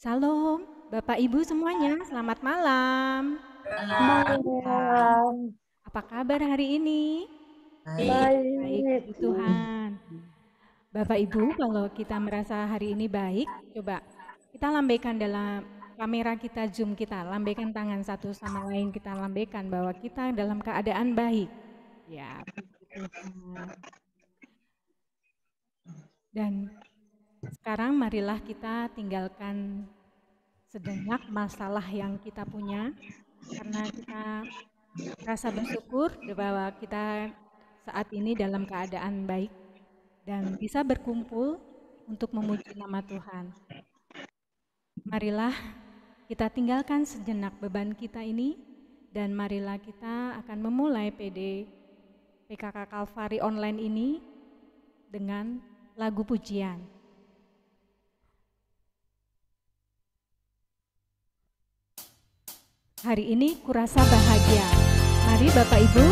Salam, Bapak Ibu semuanya, selamat malam. Malam, Apa kabar hari ini? Baik, baik. puji Tuhan. Bapak Ibu, kalau kita merasa hari ini baik, coba kita lambaikan dalam kamera kita, zoom kita, lambaikan tangan satu sama lain, kita lambaikan bahwa kita dalam keadaan baik. Ya, puji Tuhan. Dan sekarang marilah kita tinggalkan sejenak masalah yang kita punya, karena kita rasa bersyukur bahwa kita saat ini dalam keadaan baik dan bisa berkumpul untuk memuji nama Tuhan. Marilah kita tinggalkan sejenak beban kita ini dan marilah kita akan memulai PKK Kalvari online ini dengan lagu pujian. Hari ini kurasa bahagia. Mari Bapak Ibu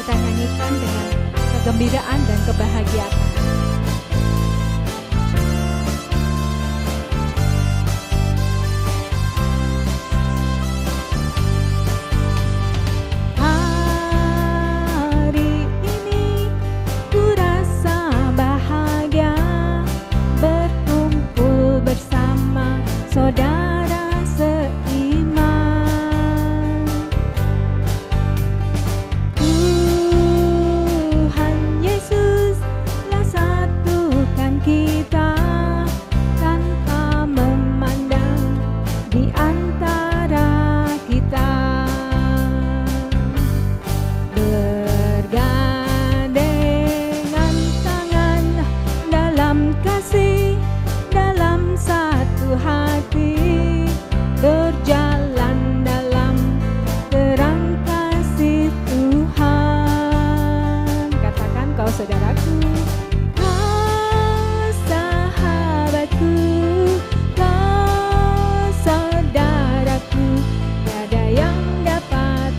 kita nyanyikan dengan kegembiraan dan kebahagiaan. Hari ini kurasa bahagia berkumpul bersama saudara seiman. Tuhan Yesus telah satukan kita tanpa memandang di antara kita. Bergandengan tangan dalam kasih, dalam satu hati, berjalan dalam terang kasih Tuhan. Katakan kau saudaraku, kau sahabatku, kau saudaraku, tiada yang dapat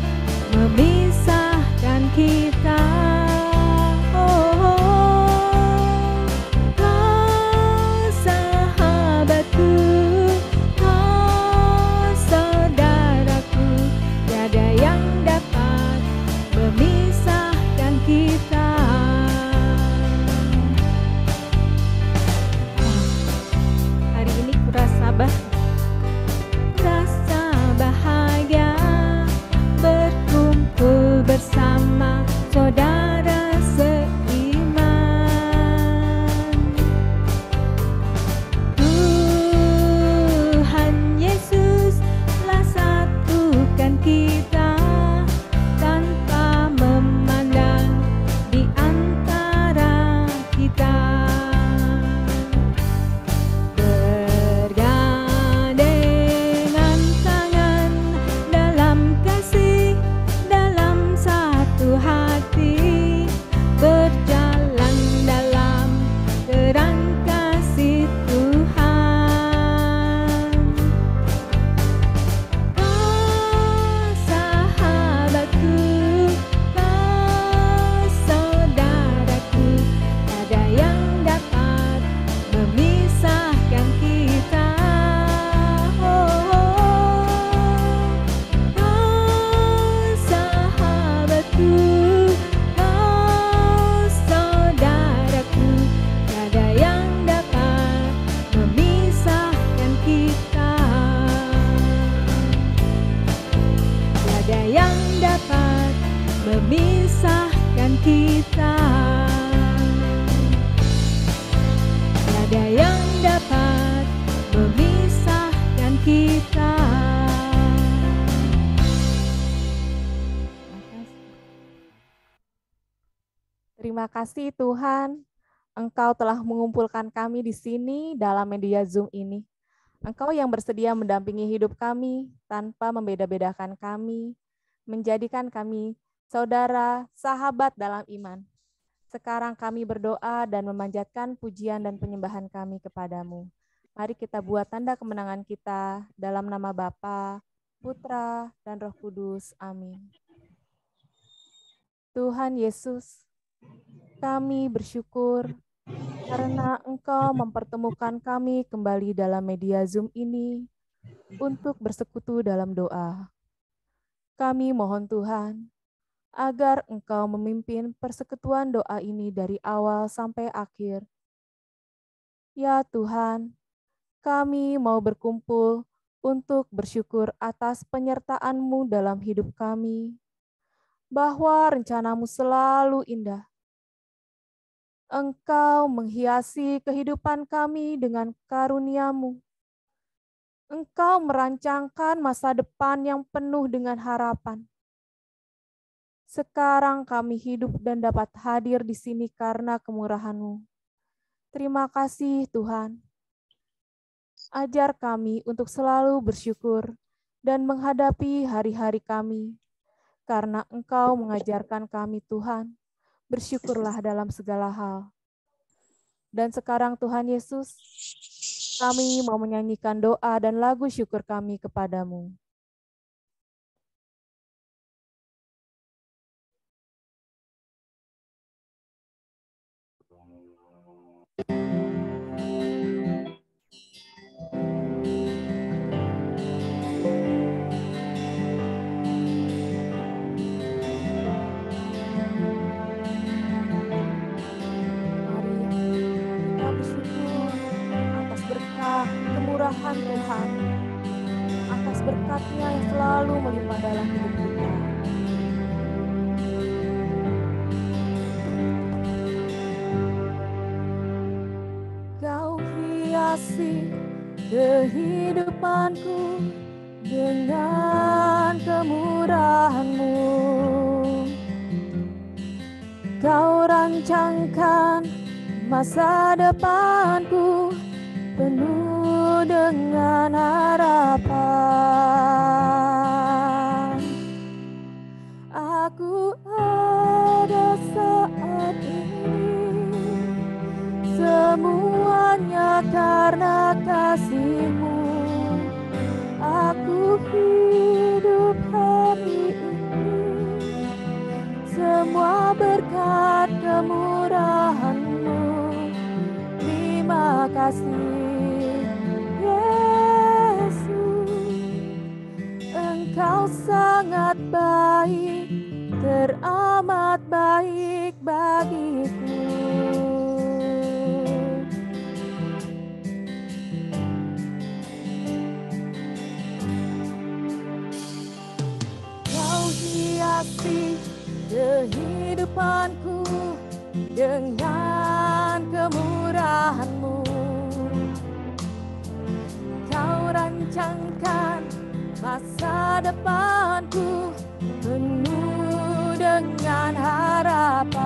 memisahkan kita. Kau sahabatku, kau saudaraku, tiada yang dapat memisahkan kita. Hari ini kurasa bahagia berkumpul bersama saudara seiman. Tuhan Yesus telah satukan kita tanpa memandang di antara kita. Bergandengan tangan dalam kasih, dalam satu hati, berjalan dalam terang kasih Tuhan. Kau sahabatku, kau saudaraku, tiada yang dapat memisahkan kita. Kau sahabatku, kau saudaraku, tiada yang dapat memisahkan kita. Tiada yang dapat memisahkan kita. Tiada yang dapat memisahkan kita. Terima kasih Tuhan, Engkau telah mengumpulkan kami di sini dalam media Zoom ini. Engkau yang bersedia mendampingi hidup kami tanpa membeda-bedakan kami, menjadikan kami saudara, sahabat dalam iman. Sekarang kami berdoa dan memanjatkan pujian dan penyembahan kami kepadamu. Mari kita buat tanda kemenangan kita dalam nama Bapa, Putra, dan Roh Kudus. Amin. Tuhan Yesus, kami bersyukur karena Engkau mempertemukan kami kembali dalam media Zoom ini untuk bersekutu dalam doa. Kami mohon Tuhan, agar Engkau memimpin persekutuan doa ini dari awal sampai akhir. Ya Tuhan, kami mau berkumpul untuk bersyukur atas penyertaan-Mu dalam hidup kami, bahwa rencana-Mu selalu indah. Engkau menghiasi kehidupan kami dengan karunia-Mu. Engkau merancangkan masa depan yang penuh dengan harapan. Sekarang kami hidup dan dapat hadir di sini karena kemurahan-Mu. Terima kasih Tuhan. Ajar kami untuk selalu bersyukur dan menghadapi hari-hari kami, karena Engkau mengajarkan kami Tuhan, bersyukurlah dalam segala hal. Dan sekarang Tuhan Yesus, kami mau menyanyikan doa dan lagu syukur kami kepadamu. Kemurahan Tuhan, atas berkat-Nya yang selalu melimpah dalam hidup kita. Kau hiasi kehidupanku dengan kemurahan-Mu. Kau rancangkan masa depanku penuh dengan harapan. Aku ada saat ini, semuanya karena kasih-Mu. Aku hidup hari ini, semua berkat kemurahan-Mu. Terima kasih Engkau sangat baik, teramat baik bagiku. Kau hiasi kehidupanku dengan kemurahan-Mu. Kau rancangkan masa depanku penuh dengan harapan.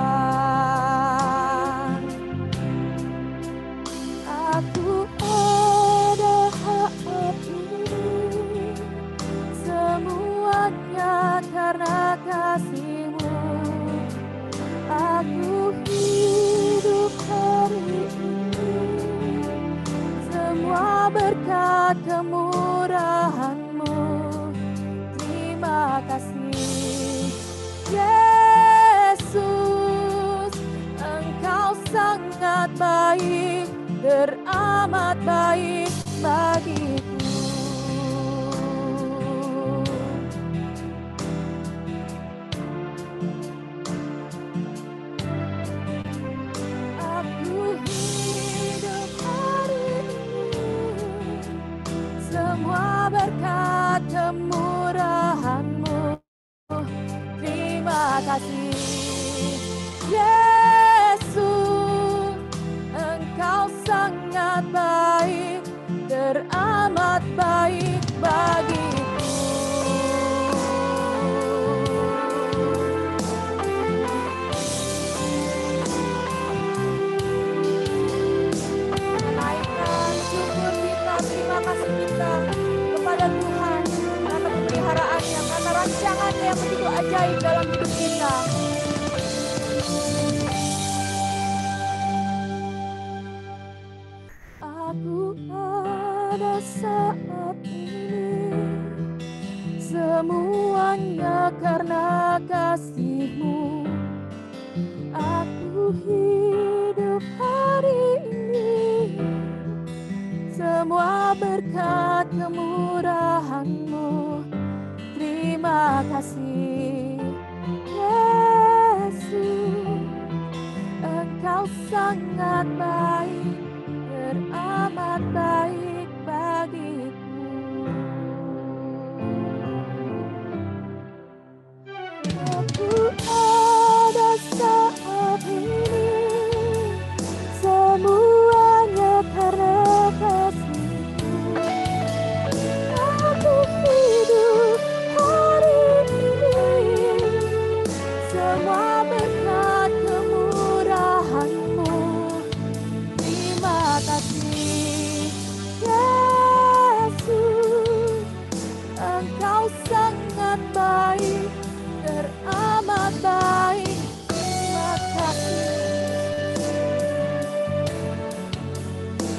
Aku ada saat ini, semuanya karena kasih-Mu. Aku hidup hari ini, semua berkat kemurahan-Mu. Terima kasih Yesus, Engkau sangat baik, teramat baik bagiku. Aku hidup hari ini, semua berkat kemurahan-Mu. Terima kasih Yesus, Engkau sangat baik, teramat baik bagiku. Naikkan syukur kita, terima kasih kita kepada Tuhan karena pemeliharaan-Nya, karena rancangan-Nya yang begitu ajaib dalam hidup kita. Aku ada saat ini, semuanya karena kasih-Mu. Aku hidup hari ini, semua berkat kemurahan-Mu. Terima kasih, Yesus. Engkau sangat baik, teramat baik bagiku. Aku ada saat ini, semuanya karena kasih-Mu. Aku hidup hari ini, semua berkat kemurahan-Mu. Terima kasih, Yesus. Engkau sangat baik, teramat baik. Terima kasih.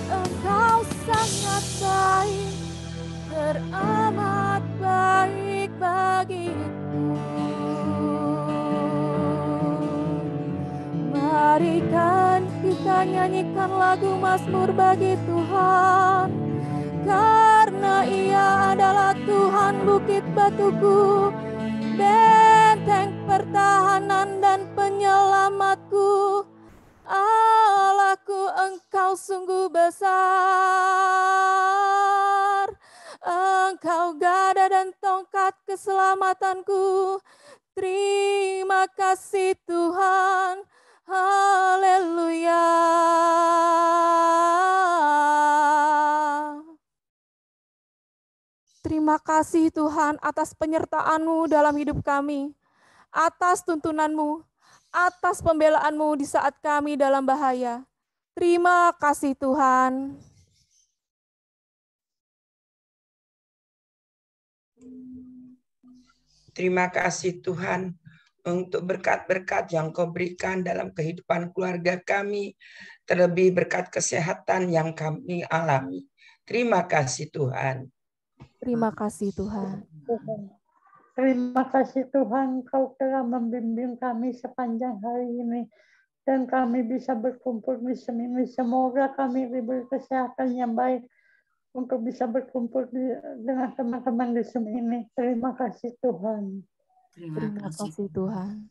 Engkau sangat baik, teramat baik bagiku. Mari kan kita nyanyikan lagu Mazmur bagi Tuhan, karena Ia adalah Tuhan bukit batuku, benteng pertahanan dan penyelamatku. Allahku, Engkau sungguh besar. Engkau gada dan tongkat keselamatanku. Terima kasih Tuhan. Haleluya. Terima kasih Tuhan atas penyertaan-Mu dalam hidup kami, atas tuntunan-Mu, atas pembelaan-Mu di saat kami dalam bahaya. Terima kasih Tuhan. Terima kasih Tuhan untuk berkat-berkat yang Kau berikan dalam kehidupan keluarga kami, terlebih berkat kesehatan yang kami alami. Terima kasih Tuhan. Terima kasih Tuhan. Terima kasih Tuhan, Kau telah membimbing kami sepanjang hari ini, dan kami bisa berkumpul di sini. Semoga kami diberi kesehatan yang baik untuk bisa berkumpul dengan teman-teman di sini. Terima kasih Tuhan. Terima kasih Tuhan.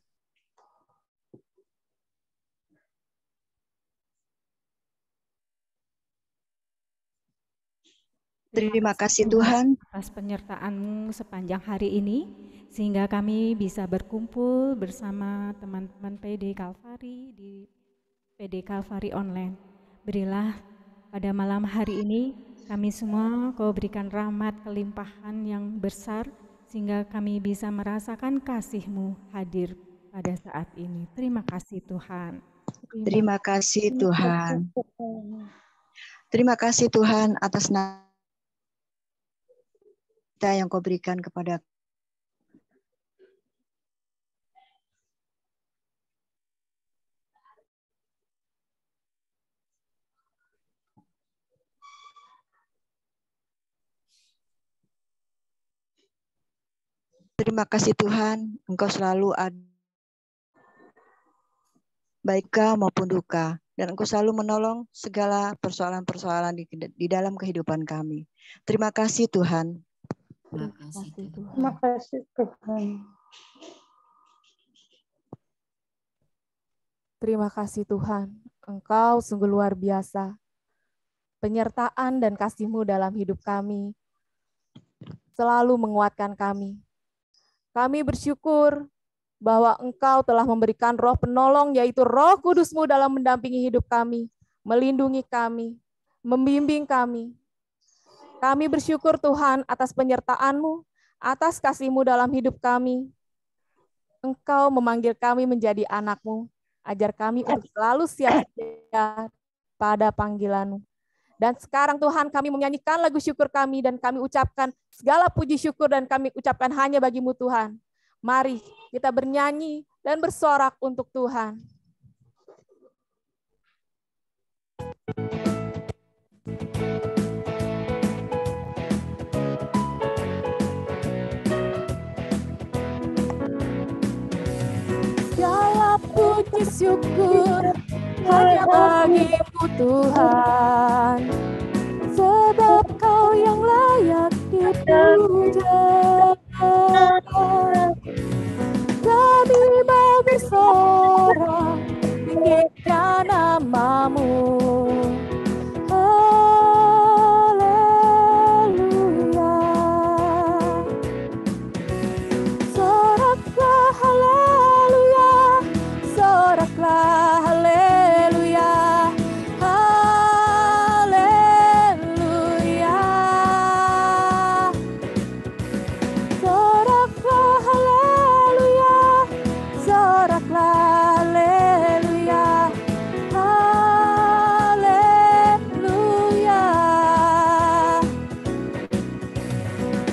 Terima kasih Tuhan atas penyertaan-Mu sepanjang hari ini, sehingga kami bisa berkumpul bersama teman-teman PD Kalvari di PD Kalvari Online. Berilah pada malam hari ini kami semua Kau berikan rahmat kelimpahan yang besar, sehingga kami bisa merasakan kasih-Mu hadir pada saat ini. Terima kasih Tuhan. Terima kasih Tuhan. Terima kasih Tuhan atas yang Kau berikan kepada Terima kasih Tuhan, Engkau selalu ada baik maupun duka, dan Engkau selalu menolong segala persoalan-persoalan di dalam kehidupan kami. Terima kasih Tuhan. Terima kasih Tuhan. Terima kasih Tuhan. Terima kasih Tuhan. Engkau sungguh luar biasa. Penyertaan dan kasih-Mu dalam hidup kami selalu menguatkan kami. Kami bersyukur bahwa Engkau telah memberikan roh penolong, yaitu Roh Kudus-Mu dalam mendampingi hidup kami, melindungi kami, membimbing kami. Kami bersyukur Tuhan atas penyertaan-Mu, atas kasih-Mu dalam hidup kami. Engkau memanggil kami menjadi anak-Mu, ajar kami untuk selalu siap sedia pada panggilan-Mu. Dan sekarang Tuhan, kami menyanyikan lagu syukur kami, dan kami ucapkan segala puji syukur, dan kami ucapkan hanya bagi-Mu Tuhan. Mari kita bernyanyi dan bersorak untuk Tuhan. Segala puji puji syukur hanya bagi-Mu Tuhan, sebab Kau yang layak dipuja. Kami mau bersorak tinggikan nama-Mu. Haleluya. Soraklah haleluya, soraklah haleluya, haleluya. Soraklah haleluya, soraklah haleluya, haleluya.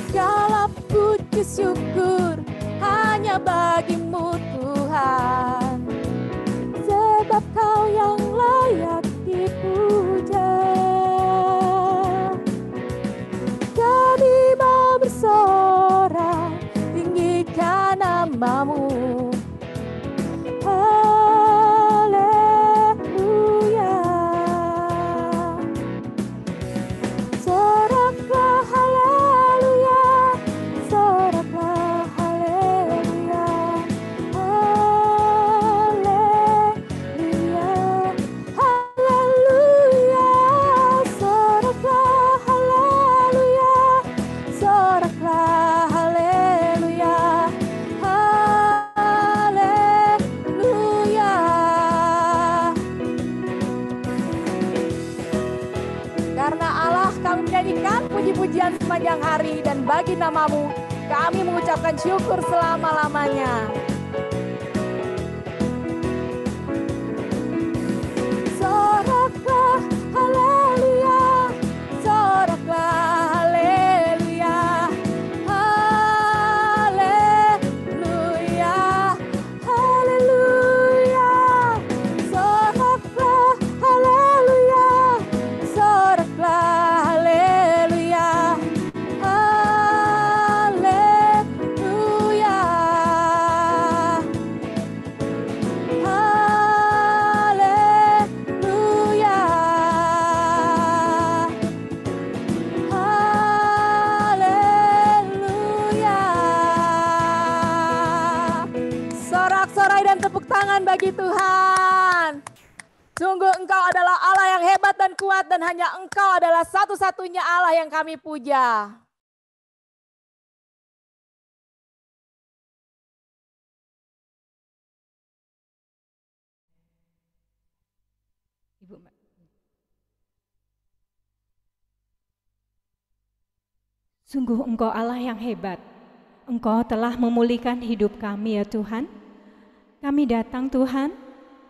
Segala puji syukur hanya bagi-Mu Tuhan, sebab Kau yang layak dipuja. Kami mau bersorak tinggikan nama-Mu. Haleluya. Soraklah haleluya, soraklah haleluya, haleluya, haleluya. Soraklah haleluya, soraklah haleluya, haleluya. Karena Allah, kami menyanyikan puji-pujian sepanjang hari, dan bagi nama-Mu kami mengucapkan syukur selama-lamanya. Soraklah haleluya, soraklah haleluya, haleluya, haleluya. Soraklah haleluya, soraklah haleluya, haleluya, haleluya, haleluya. Sorak-sorai dan tepuk tangan bagi Tuhan. Sungguh Engkau adalah Allah yang hebat dan kuat, dan hanya Engkau adalah satu-satunya Allah yang kami puja. Ibu Mbak. Sungguh Engkau Allah yang hebat. Engkau telah memulihkan hidup kami ya Tuhan. Kami datang Tuhan,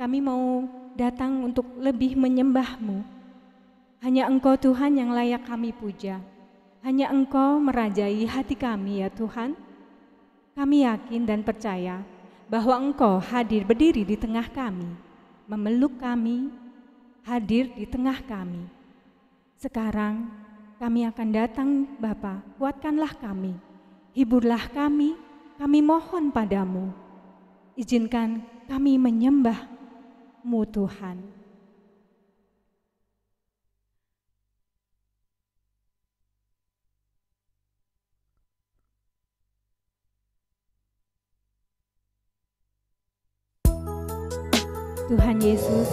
kami mau datang untuk lebih menyembah-Mu. Hanya Engkau Tuhan yang layak kami puja. Hanya Engkau merajai hati kami ya Tuhan. Kami yakin dan percaya bahwa Engkau hadir berdiri di tengah kami, memeluk kami, hadir di tengah kami. Sekarang kami akan datang Bapa, kuatkanlah kami, hiburlah kami mohon padamu. Izinkan kami menyembah-Mu Tuhan. Tuhan Yesus,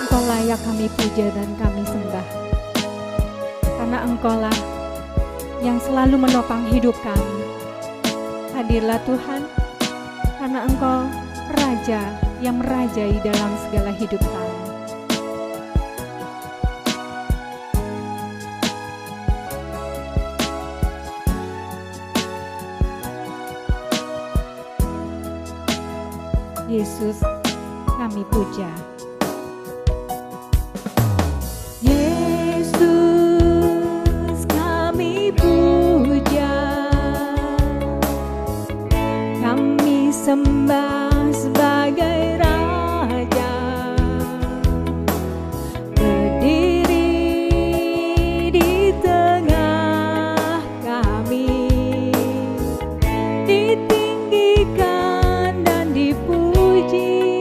Engkau layak kami puja dan kami sembah. Karena Engkaulah yang selalu menopang hidup kami. Hadirlah Tuhan, karena Engkau Raja yang merajai dalam segala hidup kami. Yesus, kami puja. Yesus, kami puja. Kami sembah sebagai Raja. Berdiri di tengah kami, ditinggikan dan dipuji.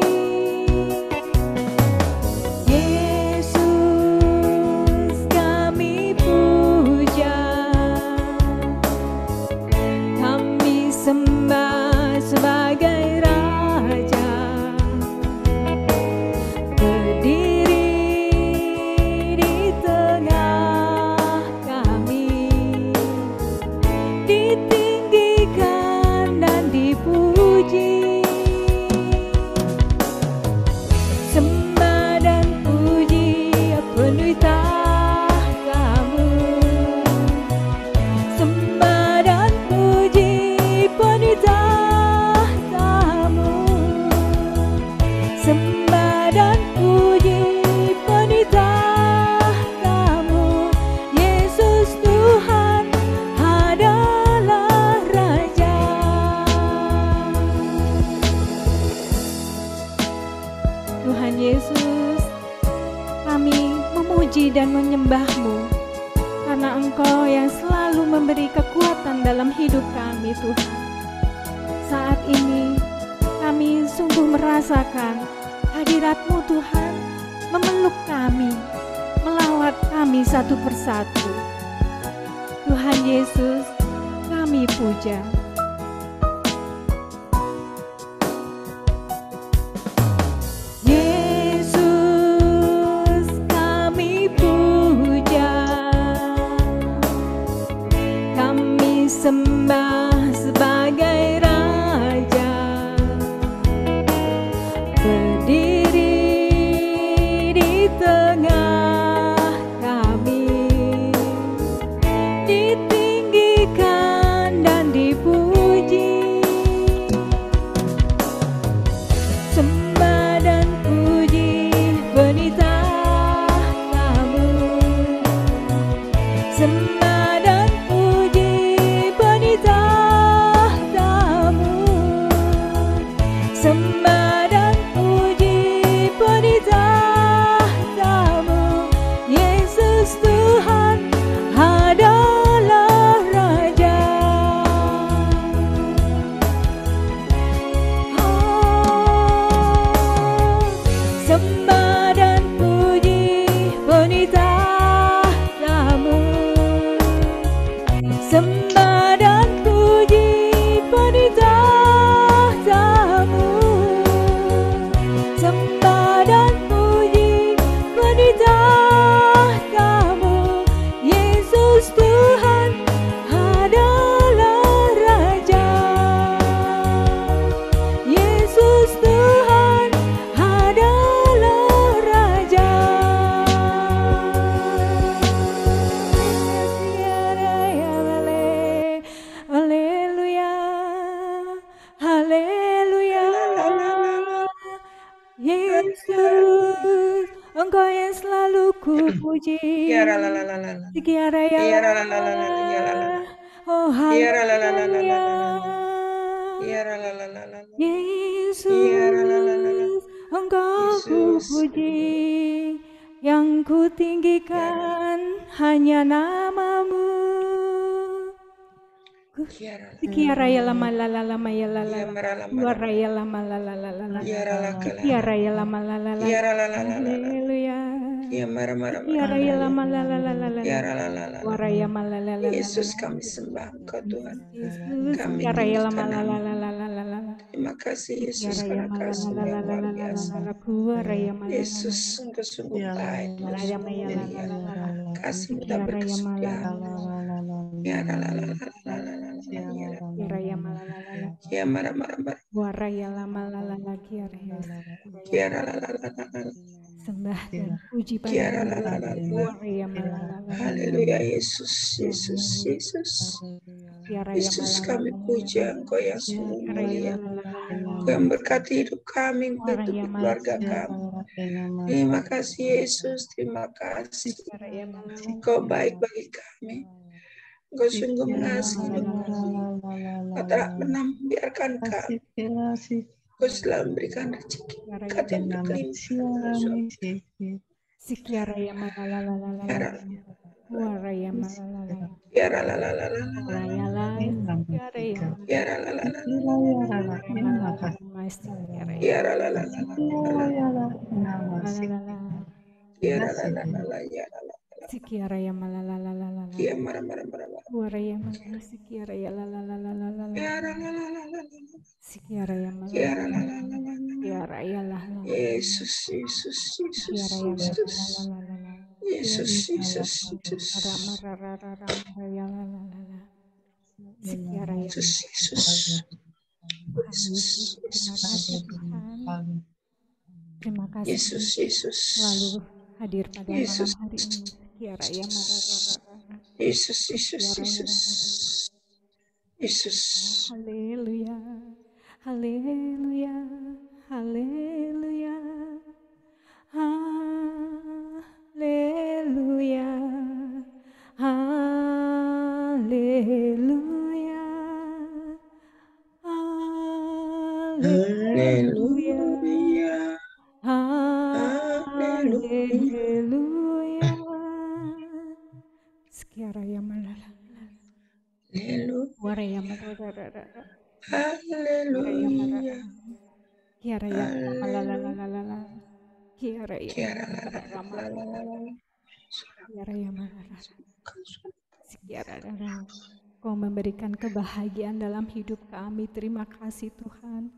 ditinggikan dan dipuji. Sembah dan puji penuhi tahta-Mu. Sembah dan puji penuhi tahta-Mu. Sembah dan puji penuhi tahta-Mu. Yesus Tuhan adalah Raja. Tuhan Yesus, kami memuji dan menyembah-Mu karena Engkau yang selalu memberi kekuatan dalam hidup kami, Tuhan. Saat ini kami sungguh merasakan hadirat-Mu, Tuhan, memeluk kami, melawat kami satu persatu. Tuhan Yesus, kami puja. Yesus, kami puja. Kami sembah sebagai Raja. Berdiri di tengah kami, ditinggikan dan dipuji. Sembah dan puji penuhi tahta-Mu. Sembah dan puji penuhi tahta-Mu. Sembah dan puji penuhi tahta-Mu. Yesus Tuhan adalah Raja. Sembah dan puji penuhi tahta-Mu. Sembah dan puji penuhi tahta-Mu. Sembah dan puji penuhi tahta-Mu. Yesus Tuhan adalah Raja. Yesus Tuhan adalah Raja. Haleluya, haleluya. Yesus, Engkau yang selalu kupuji. Sikiaraya. Oh haleluya. Yesus, Engkau kupuji, yang kutinggikan hanya nama-Mu. Sikiaraya lama lala lama ya lala, waraya lama lala lala, sikiaraya lama lala lala, haleluya. Sikiaraya lama lala lala, waraya lama lala. Yesus, kami sembah Engkau, Tuhan. Kami Sikiaraya lama tinggikan lala Engkau. lala lala. Terima kasih Yesus karena kasih yang luar biasa. Yesus, Engkau sungguh baik dan sungguh mulia. Kasih-Mu tak berkesudahan. Ya la la la la la la la la ya la. Kiaraya malalala, Ya mara mara mara. waraya lama lalala kiaraya. Ya la la la la la la. Sembah dan puji pada Ya la la la la la. waraya malalala. Haleluya Yesus, Yesus, Yesus. Kiaraya Yesus, kami puja Engkau yang sungguh mulia. malalala. Engkau yang berkati hidup kami, Engkau untuk keluarga kami. Terima kasih Yesus, terima kasih. Kiaraya malalala. Engkau baik bagi kami. Engkau sungguh mengasihi kami. Engkau tak pernah membiarkan kami. Engkau selalu memberikan rezeki yang berkelimpahan. Sikiaraya malalala. Waraya malalala. Ya la la la la la. Waraya la. Kiaraya. Ya la la la la. Kiaraya. Ya la la la la. Malalala. Ya la la la la. Ya la la. Sikiaraya malalala. Ya mara mara mara mara. Waraya malalala. Sikiaraya lalalala. Ya la la la la la. Sikiaraya Ya la la malalala. la la la. Sikiaraya lalalala. Yesus, Yesus, Yesus, Sikiaraya Yesus. malalala. Yesus, Yesus, Yesus. Mararararara. Waraya lalalala. Sekiara ya. Yesus, Yesus. Tuhan Yesus, terima kasih Tuhan. Terima kasih Yesus, Yesus. selalu hadir pada Yesus. malam hari ini. Sekiara ya. Yesus, Yesus, Yesus. Yesus. Haleluya. Haleluya. Haleluya. Haleluya. Haleluya. Haleluya. Haleluya. Sekiara malala. Waraya malala. Haleluya. Kiara ya malala. Kiara ya malala. Sekiara. Kau memberikan kebahagiaan dalam hidup kami. Terima kasih Tuhan.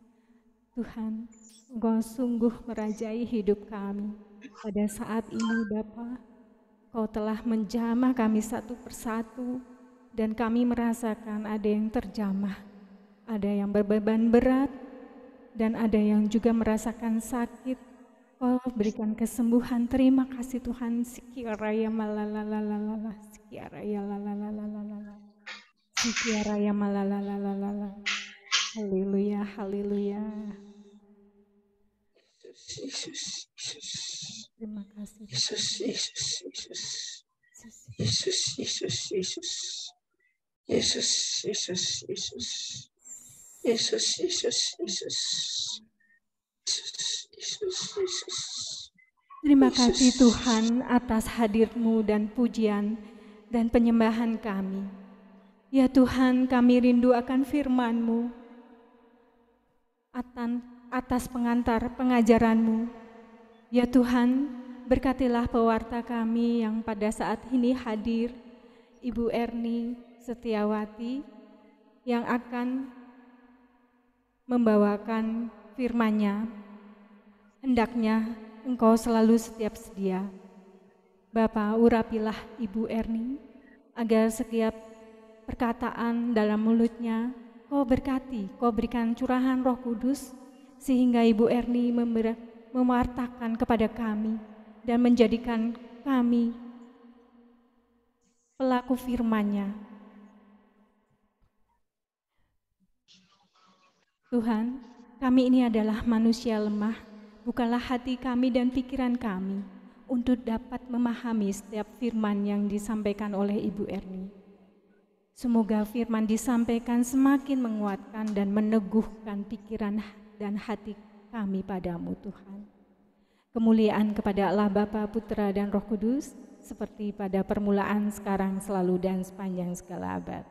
Tuhan, Engkau sungguh merajai hidup kami. Pada saat ini Bapa, Kau telah menjamah kami satu persatu, dan kami merasakan ada yang terjamah, ada yang berbeban berat, dan ada yang juga merasakan sakit. Kau berikan kesembuhan. Terima kasih Tuhan. Sekiara malala, sekiara lalala. Sekiara malala. Haleluya, haleluya. Yesus, Yesus. Terima kasih. Yesus, Yesus, Yesus. Yesus, Yesus, Yesus. Yesus, Yesus, Yesus. Yesus, Yesus, Yesus. Yesus, Yesus. Terima kasih Tuhan atas hadir-Mu dan pujian dan penyembahan kami. Ya Tuhan, kami rindu akan firman-Mu, atas pengantar pengajaran-Mu. Ya Tuhan, berkatilah pewarta kami yang pada saat ini hadir, Ibu Erni Setiawati, yang akan membawakan firman-Nya. Hendaknya Engkau selalu setiap sedia. Bapa, urapilah Ibu Erni, agar setiap perkataan dalam mulutnya Kau berkati, Kau berikan curahan Roh Kudus, sehingga Ibu Erni mewartakan kepada kami dan menjadikan kami pelaku firman-Nya. Tuhan, kami ini adalah manusia lemah. Bukalah hati kami dan pikiran kami untuk dapat memahami setiap firman yang disampaikan oleh Ibu Erni. Semoga firman disampaikan semakin menguatkan dan meneguhkan pikiran dan hati kami padamu Tuhan. Kemuliaan kepada Allah Bapa, Putra, dan Roh Kudus, seperti pada permulaan, sekarang, selalu, dan sepanjang segala abad.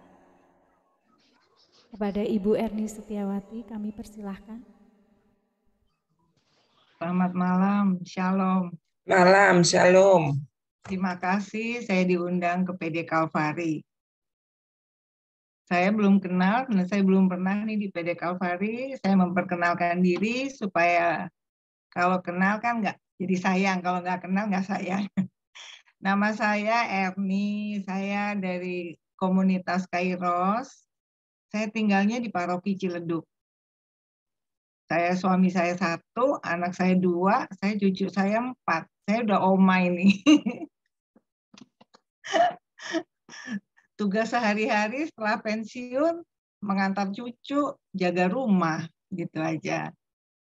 Kepada Ibu Erni Setiawati kami persilahkan. Selamat malam, Shalom. Malam, Shalom. Terima kasih saya diundang ke PD Kalvari. Saya belum kenal, karena saya belum pernah nih di PD Kalvari. Saya memperkenalkan diri supaya kalau kenal kan nggak jadi sayang, kalau nggak kenal nggak sayang. Nama saya Erni, saya dari komunitas Kairos. Saya tinggalnya di Paroki Ciledug. Suami saya 1, anak saya 2, saya cucu saya 4. Saya udah oma ini. Tugas sehari-hari setelah pensiun, mengantar cucu, jaga rumah, gitu aja.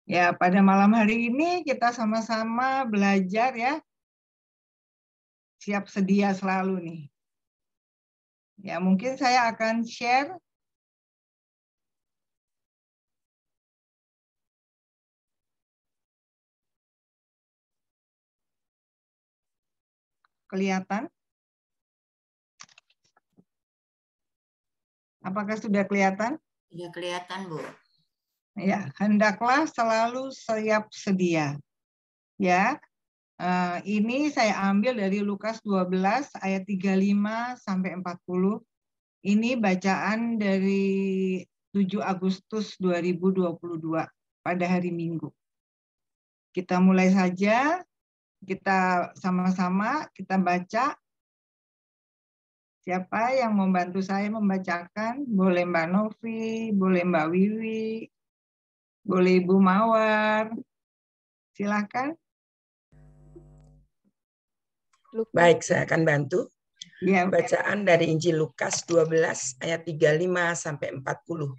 Ya, pada malam hari ini kita sama-sama belajar ya. Siap sedia selalu nih. Ya, mungkin saya akan share kelihatan? Apakah sudah kelihatan? Ya, kelihatan, Bu. Ya, hendaklah selalu siap sedia. Ya, ini saya ambil dari Lukas 12 ayat 35 sampai 40. Ini bacaan dari 7 Agustus 2022 pada hari Minggu. Kita mulai saja. Kita sama-sama kita baca. Siapa yang membantu saya membacakan? Boleh Mbak Novi, boleh Mbak Wiwi, boleh Ibu Mawar. Silakan. Baik, saya akan bantu. Ya. Bacaan dari Injil Lukas 12 ayat 35 sampai 40.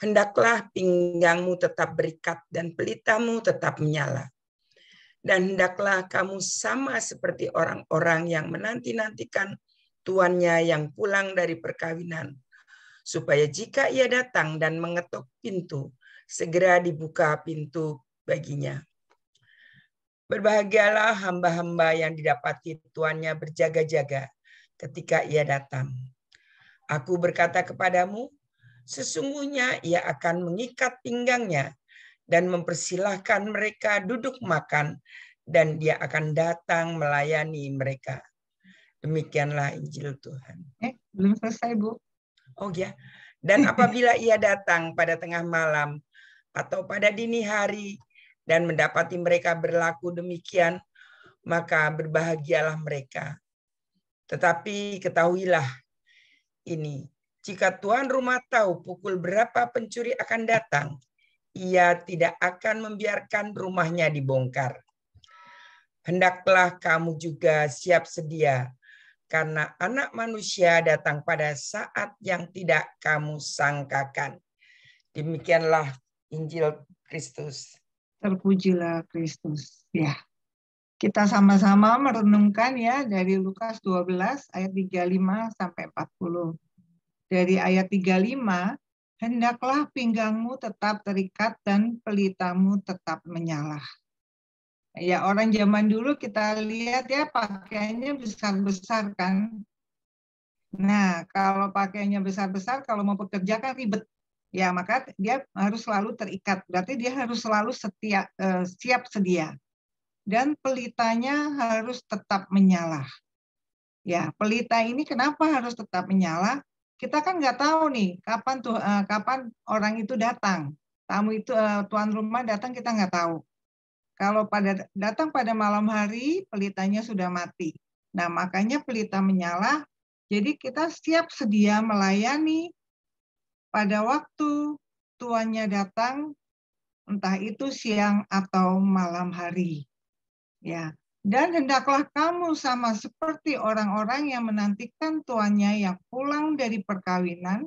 Hendaklah pinggangmu tetap berikat dan pelitamu tetap menyala. Dan hendaklah kamu sama seperti orang-orang yang menanti-nantikan tuannya yang pulang dari perkawinan, supaya jika ia datang dan mengetuk pintu, segera dibuka pintu baginya. Berbahagialah hamba-hamba yang didapati tuannya berjaga-jaga ketika ia datang. Aku berkata kepadamu, sesungguhnya ia akan mengikat pinggangnya dan mempersilahkan mereka duduk makan, dan dia akan datang melayani mereka. Demikianlah Injil Tuhan. Belum selesai, Bu. Oh ya. Dan apabila ia datang pada tengah malam atau pada dini hari dan mendapati mereka berlaku demikian, maka berbahagialah mereka. Tetapi ketahuilah ini, jika tuan rumah tahu pukul berapa pencuri akan datang, ia tidak akan membiarkan rumahnya dibongkar. Hendaklah kamu juga siap sedia, karena Anak Manusia datang pada saat yang tidak kamu sangkakan. Demikianlah Injil Kristus. Terpujilah Kristus. Ya. Kita sama-sama merenungkan ya dari Lukas 12 ayat 35 sampai 40. Dari ayat 35, hendaklah pinggangmu tetap terikat dan pelitamu tetap menyala. Ya, orang zaman dulu kita lihat ya pakaiannya besar-besar kan. Nah, kalau pakaiannya besar-besar, kalau mau bekerja kan ribet. Ya, maka dia harus selalu terikat. Berarti dia harus selalu siap sedia. Dan pelitanya harus tetap menyala. Ya, pelita ini kenapa harus tetap menyala? Kita kan nggak tahu nih kapan orang itu datang. Tamu itu tuan rumah datang kita nggak tahu. Kalau datang pada malam hari, pelitanya sudah mati. Nah, makanya pelita menyala, jadi kita siap sedia melayani pada waktu tuannya datang, entah itu siang atau malam hari. Ya. Dan hendaklah kamu sama seperti orang-orang yang menantikan tuannya yang pulang dari perkawinan,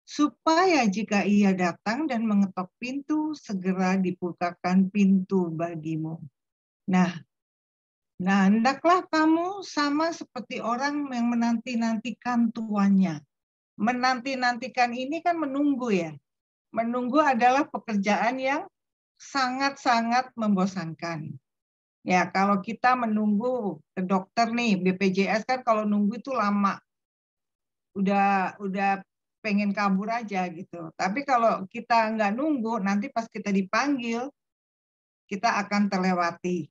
supaya jika ia datang dan mengetok pintu, segera dibukakan pintu bagimu. Nah, hendaklah kamu sama seperti orang yang menanti-nantikan tuannya. Menanti-nantikan ini kan menunggu ya. Menunggu adalah pekerjaan yang sangat-sangat membosankan. Ya, kalau kita menunggu ke dokter nih, BPJS kan kalau nunggu itu lama. Udah pengen kabur aja gitu. Tapi kalau kita nggak nunggu, nanti pas kita dipanggil, kita akan terlewati.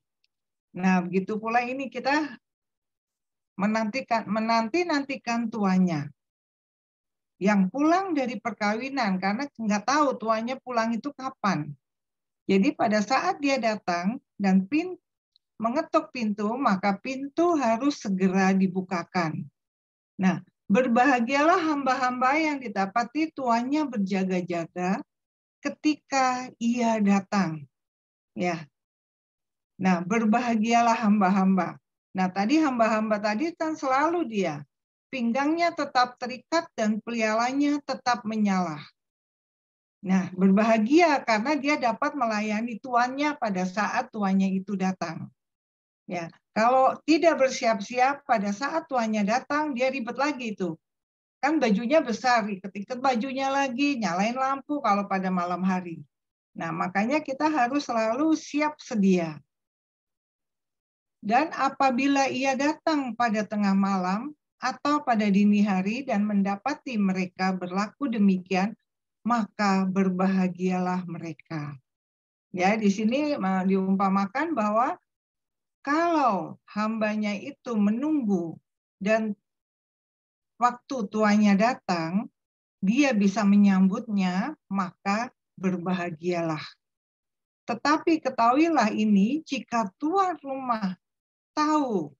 Nah, begitu pula ini kita menanti-nantikan tuannya. Yang pulang dari perkawinan, karena nggak tahu tuannya pulang itu kapan. Jadi pada saat dia datang dan mengetuk pintu, maka pintu harus segera dibukakan. Nah, berbahagialah hamba-hamba yang didapati tuannya berjaga-jaga ketika ia datang. Ya. Nah, berbahagialah hamba-hamba. Nah, tadi hamba-hamba tadi kan selalu dia pinggangnya tetap terikat dan pelialanya tetap menyala. Nah, berbahagia karena dia dapat melayani tuannya pada saat tuannya itu datang. Ya, kalau tidak bersiap-siap pada saat tuannya datang, dia ribet lagi itu. Kan bajunya besar, ikat-ikat bajunya lagi, nyalain lampu kalau pada malam hari. Nah, makanya kita harus selalu siap sedia. Dan apabila ia datang pada tengah malam atau pada dini hari dan mendapati mereka berlaku demikian, maka berbahagialah mereka. Ya, di sini diumpamakan bahwa kalau hambanya itu menunggu dan waktu tuannya datang, dia bisa menyambutnya, maka berbahagialah. Tetapi ketahuilah ini, jika tuan rumah tahu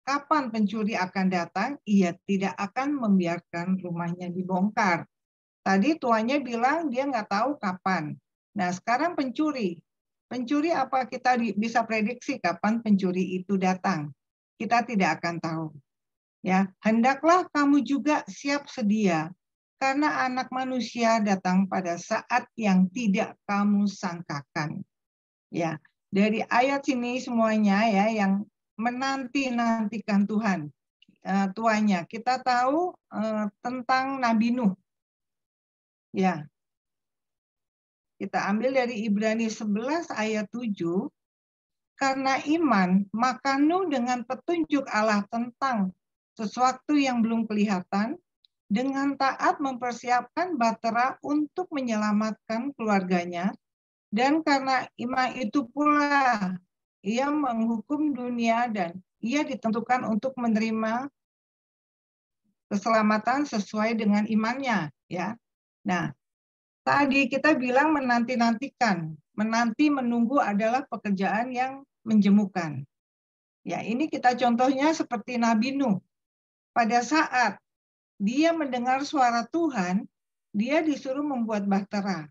kapan pencuri akan datang, ia tidak akan membiarkan rumahnya dibongkar. Tadi tuannya bilang dia nggak tahu kapan. Nah, sekarang pencuri. Pencuri apa kita bisa prediksi kapan pencuri itu datang? Kita tidak akan tahu. Ya, hendaklah kamu juga siap sedia, karena Anak Manusia datang pada saat yang tidak kamu sangkakan. Ya, dari ayat sini semuanya ya yang menanti-nantikan Tuhan, tuannya. Kita tahu tentang Nabi Nuh. Ya, kita ambil dari Ibrani 11 ayat 7. Karena iman, maka Nuh dengan petunjuk Allah tentang sesuatu yang belum kelihatan, dengan taat mempersiapkan bahtera untuk menyelamatkan keluarganya, dan karena iman itu pula ia menghukum dunia dan ia ditentukan untuk menerima keselamatan sesuai dengan imannya. Ya, nah tadi kita bilang menanti-nantikan, menanti menunggu adalah pekerjaan yang menjemukan. Ya, ini kita contohnya seperti Nabi Nuh. Pada saat dia mendengar suara Tuhan, dia disuruh membuat bahtera.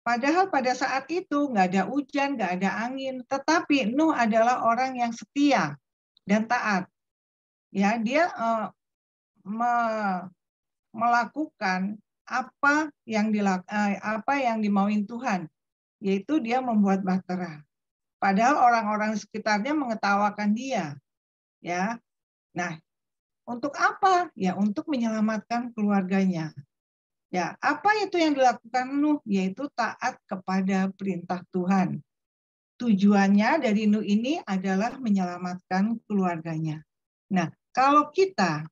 Padahal pada saat itu nggak ada hujan, nggak ada angin, tetapi Nuh adalah orang yang setia dan taat. Ya, dia melakukan apa yang dimauin Tuhan, yaitu dia membuat bahtera. Padahal orang-orang sekitarnya mengetawakan dia. Ya. Nah, untuk apa? Ya, untuk menyelamatkan keluarganya. Ya, apa itu yang dilakukan Nuh? Yaitu taat kepada perintah Tuhan. Tujuannya dari Nuh ini adalah menyelamatkan keluarganya. Nah, kalau kita,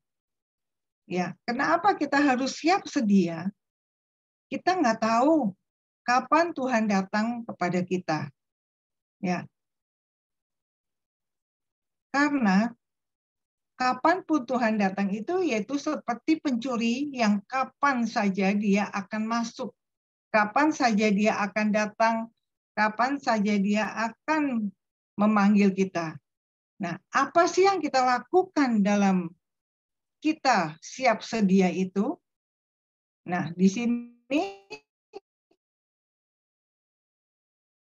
ya, kenapa kita harus siap sedia? Kita nggak tahu kapan Tuhan datang kepada kita. Ya, karena kapanpun Tuhan datang itu yaitu seperti pencuri yang kapan saja dia akan masuk, kapan saja dia akan datang, kapan saja dia akan memanggil kita. Nah, apa sih yang kita lakukan dalam kita siap sedia itu? Nah, di sini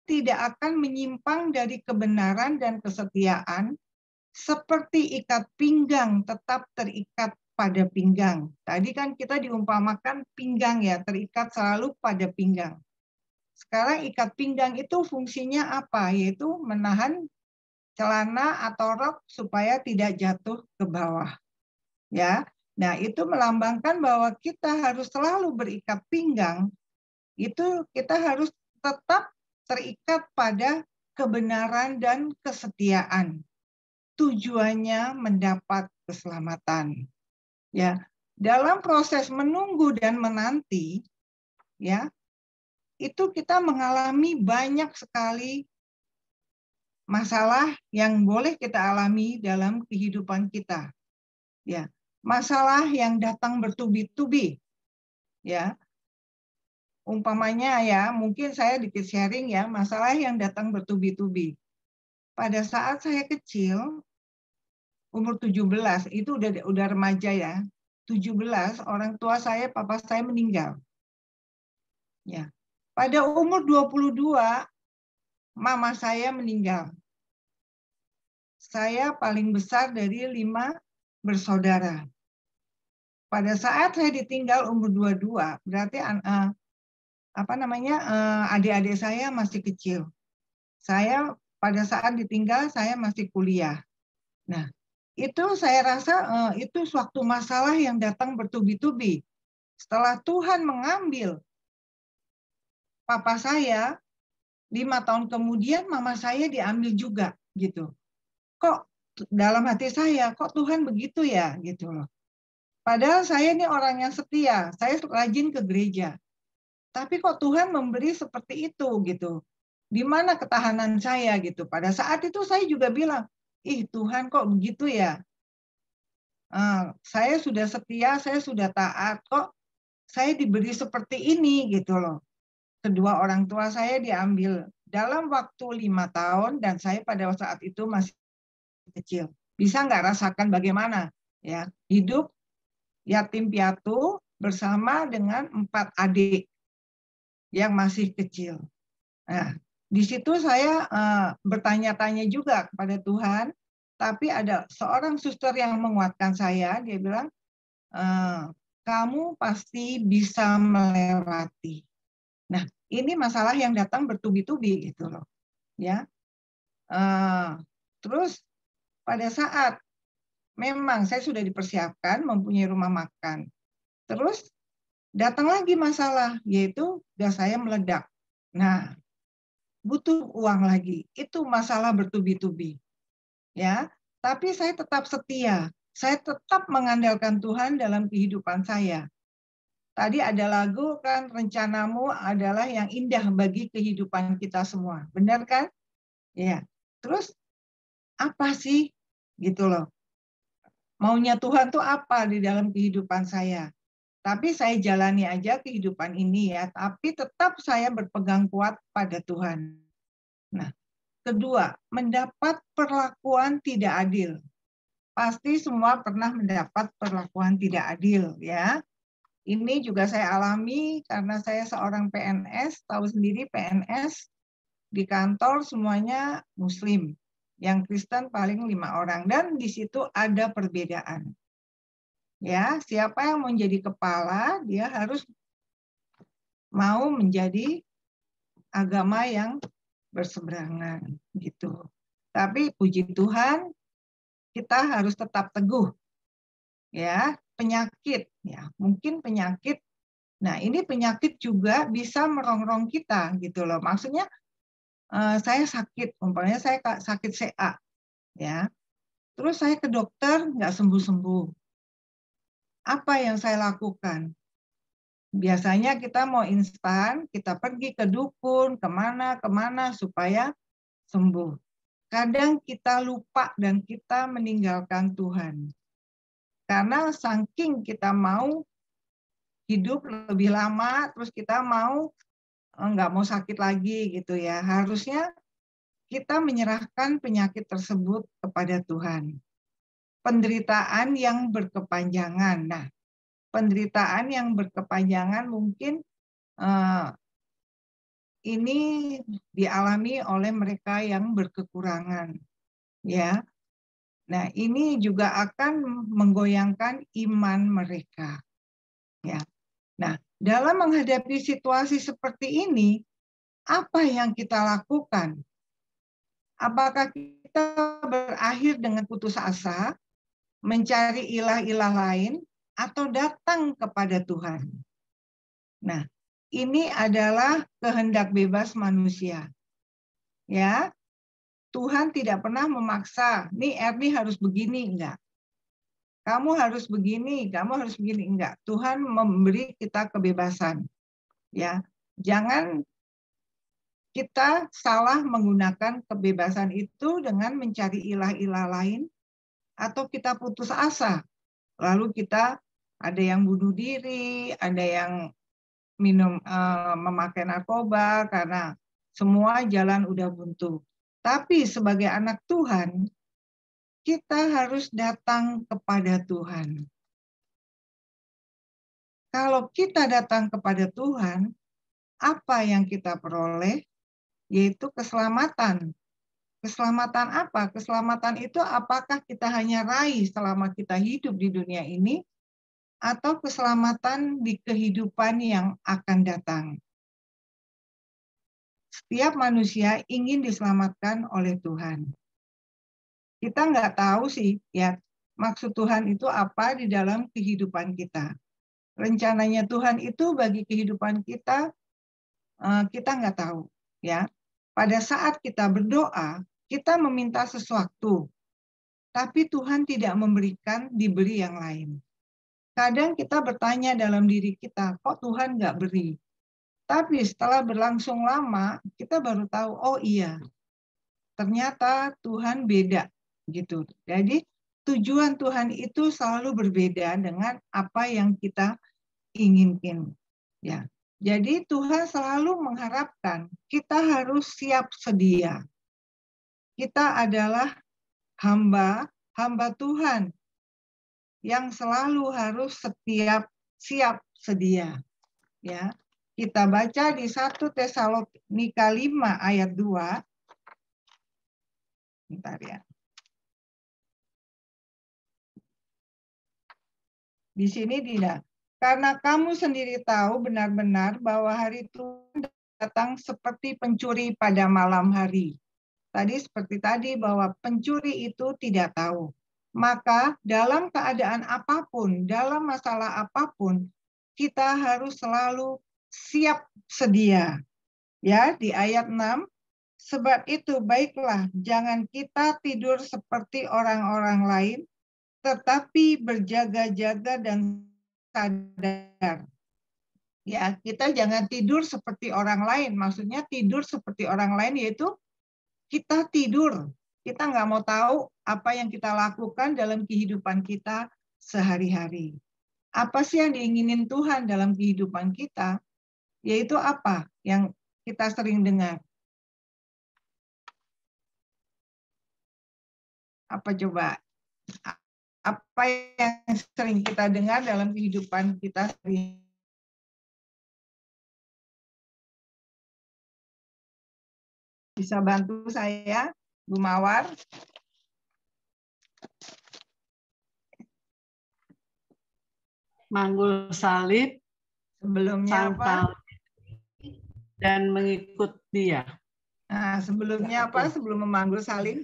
tidak akan menyimpang dari kebenaran dan kesetiaan, seperti ikat pinggang tetap terikat pada pinggang. Tadi kan kita diumpamakan pinggang ya, terikat selalu pada pinggang. Sekarang ikat pinggang itu fungsinya apa? Yaitu menahan celana atau rok supaya tidak jatuh ke bawah. Ya. Nah, itu melambangkan bahwa kita harus selalu berikat pinggang. Itu kita harus tetap terikat pada kebenaran dan kesetiaan. Tujuannya mendapat keselamatan. Ya, dalam proses menunggu dan menanti, ya, itu kita mengalami banyak sekali masalah yang boleh kita alami dalam kehidupan kita. Ya, masalah yang datang bertubi-tubi. Ya, umpamanya ya, mungkin saya dikit sharing ya, masalah yang datang bertubi-tubi. Pada saat saya kecil, umur 17, itu udah remaja ya. 17, orang tua saya, papa saya meninggal. Ya. Pada umur 22, mama saya meninggal. Saya paling besar dari 5 bersaudara. Pada saat saya ditinggal umur 22, berarti adik-adik saya masih kecil. Saya pada saat ditinggal saya masih kuliah. Nah, itu saya rasa itu suatu masalah yang datang bertubi-tubi. Setelah Tuhan mengambil papa saya, 5 tahun kemudian mama saya diambil juga gitu. Kok dalam hati saya, kok Tuhan begitu ya gitu loh. Padahal saya ini orang yang setia, saya rajin ke gereja. Tapi kok Tuhan memberi seperti itu gitu. Di mana ketahanan saya gitu. Pada saat itu saya juga bilang, ih Tuhan kok begitu ya. Saya sudah setia, saya sudah taat, kok saya diberi seperti ini gitu loh. Kedua orang tua saya diambil dalam waktu 5 tahun dan saya pada saat itu masih kecil. bisa nggak rasakan bagaimana ya hidup yatim piatu bersama dengan 4 adik yang masih kecil. Nah, di situ saya bertanya-tanya juga kepada Tuhan, tapi ada seorang suster yang menguatkan saya, dia bilang, kamu pasti bisa melewati. Nah, ini masalah yang datang bertubi-tubi gitu loh, ya. Terus pada saat memang saya sudah dipersiapkan mempunyai rumah makan, terus datang lagi masalah, yaitu gas saya meledak. Nah, butuh uang lagi. Itu masalah bertubi-tubi. Ya, tapi saya tetap setia. Saya tetap mengandalkan Tuhan dalam kehidupan saya. Tadi ada lagu kan, rencanamu adalah yang indah bagi kehidupan kita semua. Benar kan? Ya. Terus apa sih? Gitu loh. Maunya Tuhan tuh apa di dalam kehidupan saya? Tapi saya jalani aja kehidupan ini ya, tapi tetap saya berpegang kuat pada Tuhan. Nah, kedua, mendapat perlakuan tidak adil. Pasti semua pernah mendapat perlakuan tidak adil ya. Ini juga saya alami karena saya seorang PNS, tahu sendiri PNS di kantor semuanya Muslim. Yang Kristen paling 5 orang dan di situ ada perbedaan. Ya, siapa yang menjadi kepala, dia harus mau menjadi agama yang berseberangan gitu. Tapi puji Tuhan, kita harus tetap teguh. Ya, penyakit ya, mungkin penyakit. Nah, ini penyakit juga bisa merongrong kita gitu loh. Maksudnya saya sakit, umpamanya saya sakit CA ya. Terus saya ke dokter nggak sembuh-sembuh. Apa yang saya lakukan? Biasanya kita mau instan, kita pergi ke dukun, kemana supaya sembuh. Kadang kita lupa dan kita meninggalkan Tuhan. Karena saking kita mau hidup lebih lama, terus kita mau nggak mau sakit lagi gitu ya. Harusnya kita menyerahkan penyakit tersebut kepada Tuhan. Penderitaan yang berkepanjangan. Nah, penderitaan yang berkepanjangan mungkin ini dialami oleh mereka yang berkekurangan, ya. Nah, ini juga akan menggoyangkan iman mereka, ya. Nah, dalam menghadapi situasi seperti ini, apa yang kita lakukan? Apakah kita berakhir dengan putus asa, mencari ilah-ilah lain, atau datang kepada Tuhan? Nah, ini adalah kehendak bebas manusia. Ya, Tuhan tidak pernah memaksa, nih Erni harus begini, enggak. Kamu harus begini, kamu harus begini, enggak. Tuhan memberi kita kebebasan. Ya, jangan kita salah menggunakan kebebasan itu dengan mencari ilah-ilah lain atau kita putus asa. Lalu kita ada yang bunuh diri, ada yang memakai narkoba karena semua jalan udah buntu. Tapi sebagai anak Tuhan, kita harus datang kepada Tuhan. Kalau kita datang kepada Tuhan, apa yang kita peroleh? Yaitu keselamatan. Keselamatan apa? Keselamatan itu apakah kita hanya raih selama kita hidup di dunia ini, atau keselamatan di kehidupan yang akan datang? Setiap manusia ingin diselamatkan oleh Tuhan. Kita nggak tahu sih, ya maksud Tuhan itu apa di dalam kehidupan kita. Rencananya Tuhan itu bagi kehidupan kita, kita nggak tahu, ya. Pada saat kita berdoa, kita meminta sesuatu, tapi Tuhan tidak memberikan, diberi yang lain. Kadang kita bertanya dalam diri kita, kok Tuhan nggak beri? Tapi setelah berlangsung lama, kita baru tahu, oh iya, ternyata Tuhan beda, gitu. Jadi tujuan Tuhan itu selalu berbeda dengan apa yang kita inginkan, ya. Jadi Tuhan selalu mengharapkan kita harus siap sedia. Kita adalah hamba hamba Tuhan yang selalu harus siap sedia. Ya, kita baca di 1 Tesalonika 5 ayat 2. Bentar ya. Di sini tidak. Karena kamu sendiri tahu benar-benar bahwa hari Tuhan datang seperti pencuri pada malam hari. Tadi seperti tadi bahwa pencuri itu tidak tahu. Maka dalam keadaan apapun, dalam masalah apapun, kita harus selalu siap sedia. Ya, di ayat 6, sebab itu baiklah jangan kita tidur seperti orang-orang lain, tetapi berjaga-jaga dan sadar. Ya, kita jangan tidur seperti orang lain. Maksudnya tidur seperti orang lain yaitu kita tidur. Kita nggak mau tahu apa yang kita lakukan dalam kehidupan kita sehari-hari. Apa sih yang diinginin Tuhan dalam kehidupan kita? Yaitu apa yang kita sering dengar? Apa coba? Apa yang sering kita dengar dalam kehidupan kita sehari-hari? Bisa bantu saya, Bu Mawar? Manggul salib, Sebelumnya apa? Dan mengikut dia. Nah, sebelumnya apa? Sebelum memanggul salib?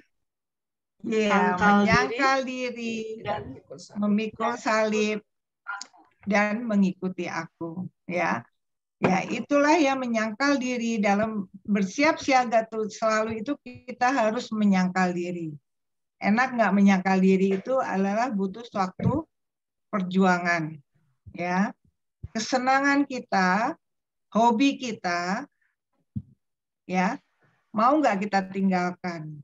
Ya, Sangkal menyangkal diri, dan memikul salib, dan mengikuti aku. Ya, ya itulah yang menyangkal diri dalam bersiap siaga tuh selalu itu kita harus menyangkal diri. Enak nggak menyangkal diri itu adalah butuh suatu perjuangan. Ya, kesenangan kita, hobi kita, ya mau nggak kita tinggalkan?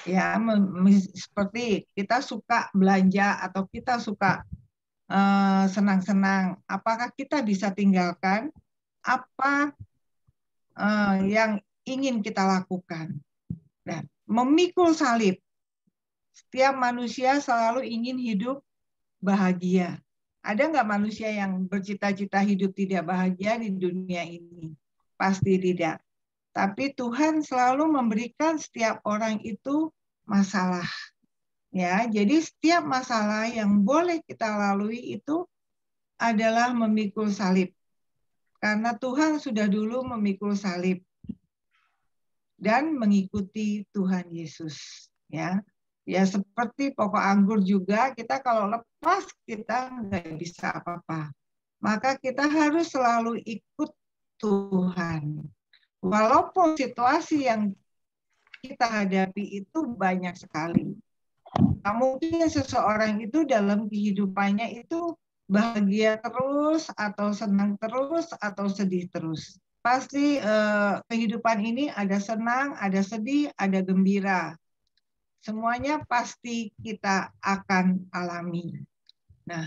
Ya, seperti kita suka belanja atau kita suka senang-senang, apakah kita bisa tinggalkan apa yang ingin kita lakukan? Nah, memikul salib. Setiap manusia selalu ingin hidup bahagia. Ada nggak manusia yang bercita-cita hidup tidak bahagia di dunia ini? Pasti tidak. Tapi Tuhan selalu memberikan setiap orang itu masalah. Ya, jadi setiap masalah yang boleh kita lalui itu adalah memikul salib. Karena Tuhan sudah dulu memikul salib dan mengikuti Tuhan Yesus. Ya, ya seperti pokok anggur juga, kita kalau lepas kita nggak bisa apa-apa. Maka kita harus selalu ikut Tuhan. Walaupun situasi yang kita hadapi itu banyak sekali. Nah, mungkin seseorang itu dalam kehidupannya itu bahagia terus, atau senang terus, atau sedih terus. Pasti kehidupan ini ada senang, ada sedih, ada gembira. Semuanya pasti kita akan alami. Nah,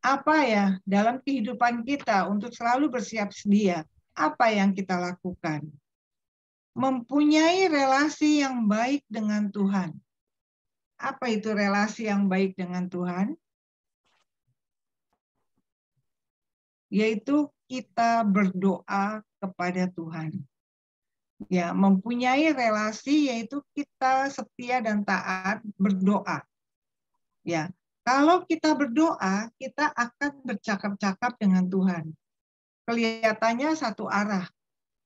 apa ya dalam kehidupan kita untuk selalu bersiap sedia? Apa yang kita lakukan? Mempunyai relasi yang baik dengan Tuhan. Apa itu relasi yang baik dengan Tuhan? Yaitu kita berdoa kepada Tuhan. Ya, mempunyai relasi yaitu kita setia dan taat berdoa. Ya, kalau kita berdoa, kita akan bercakap-cakap dengan Tuhan. Kelihatannya satu arah.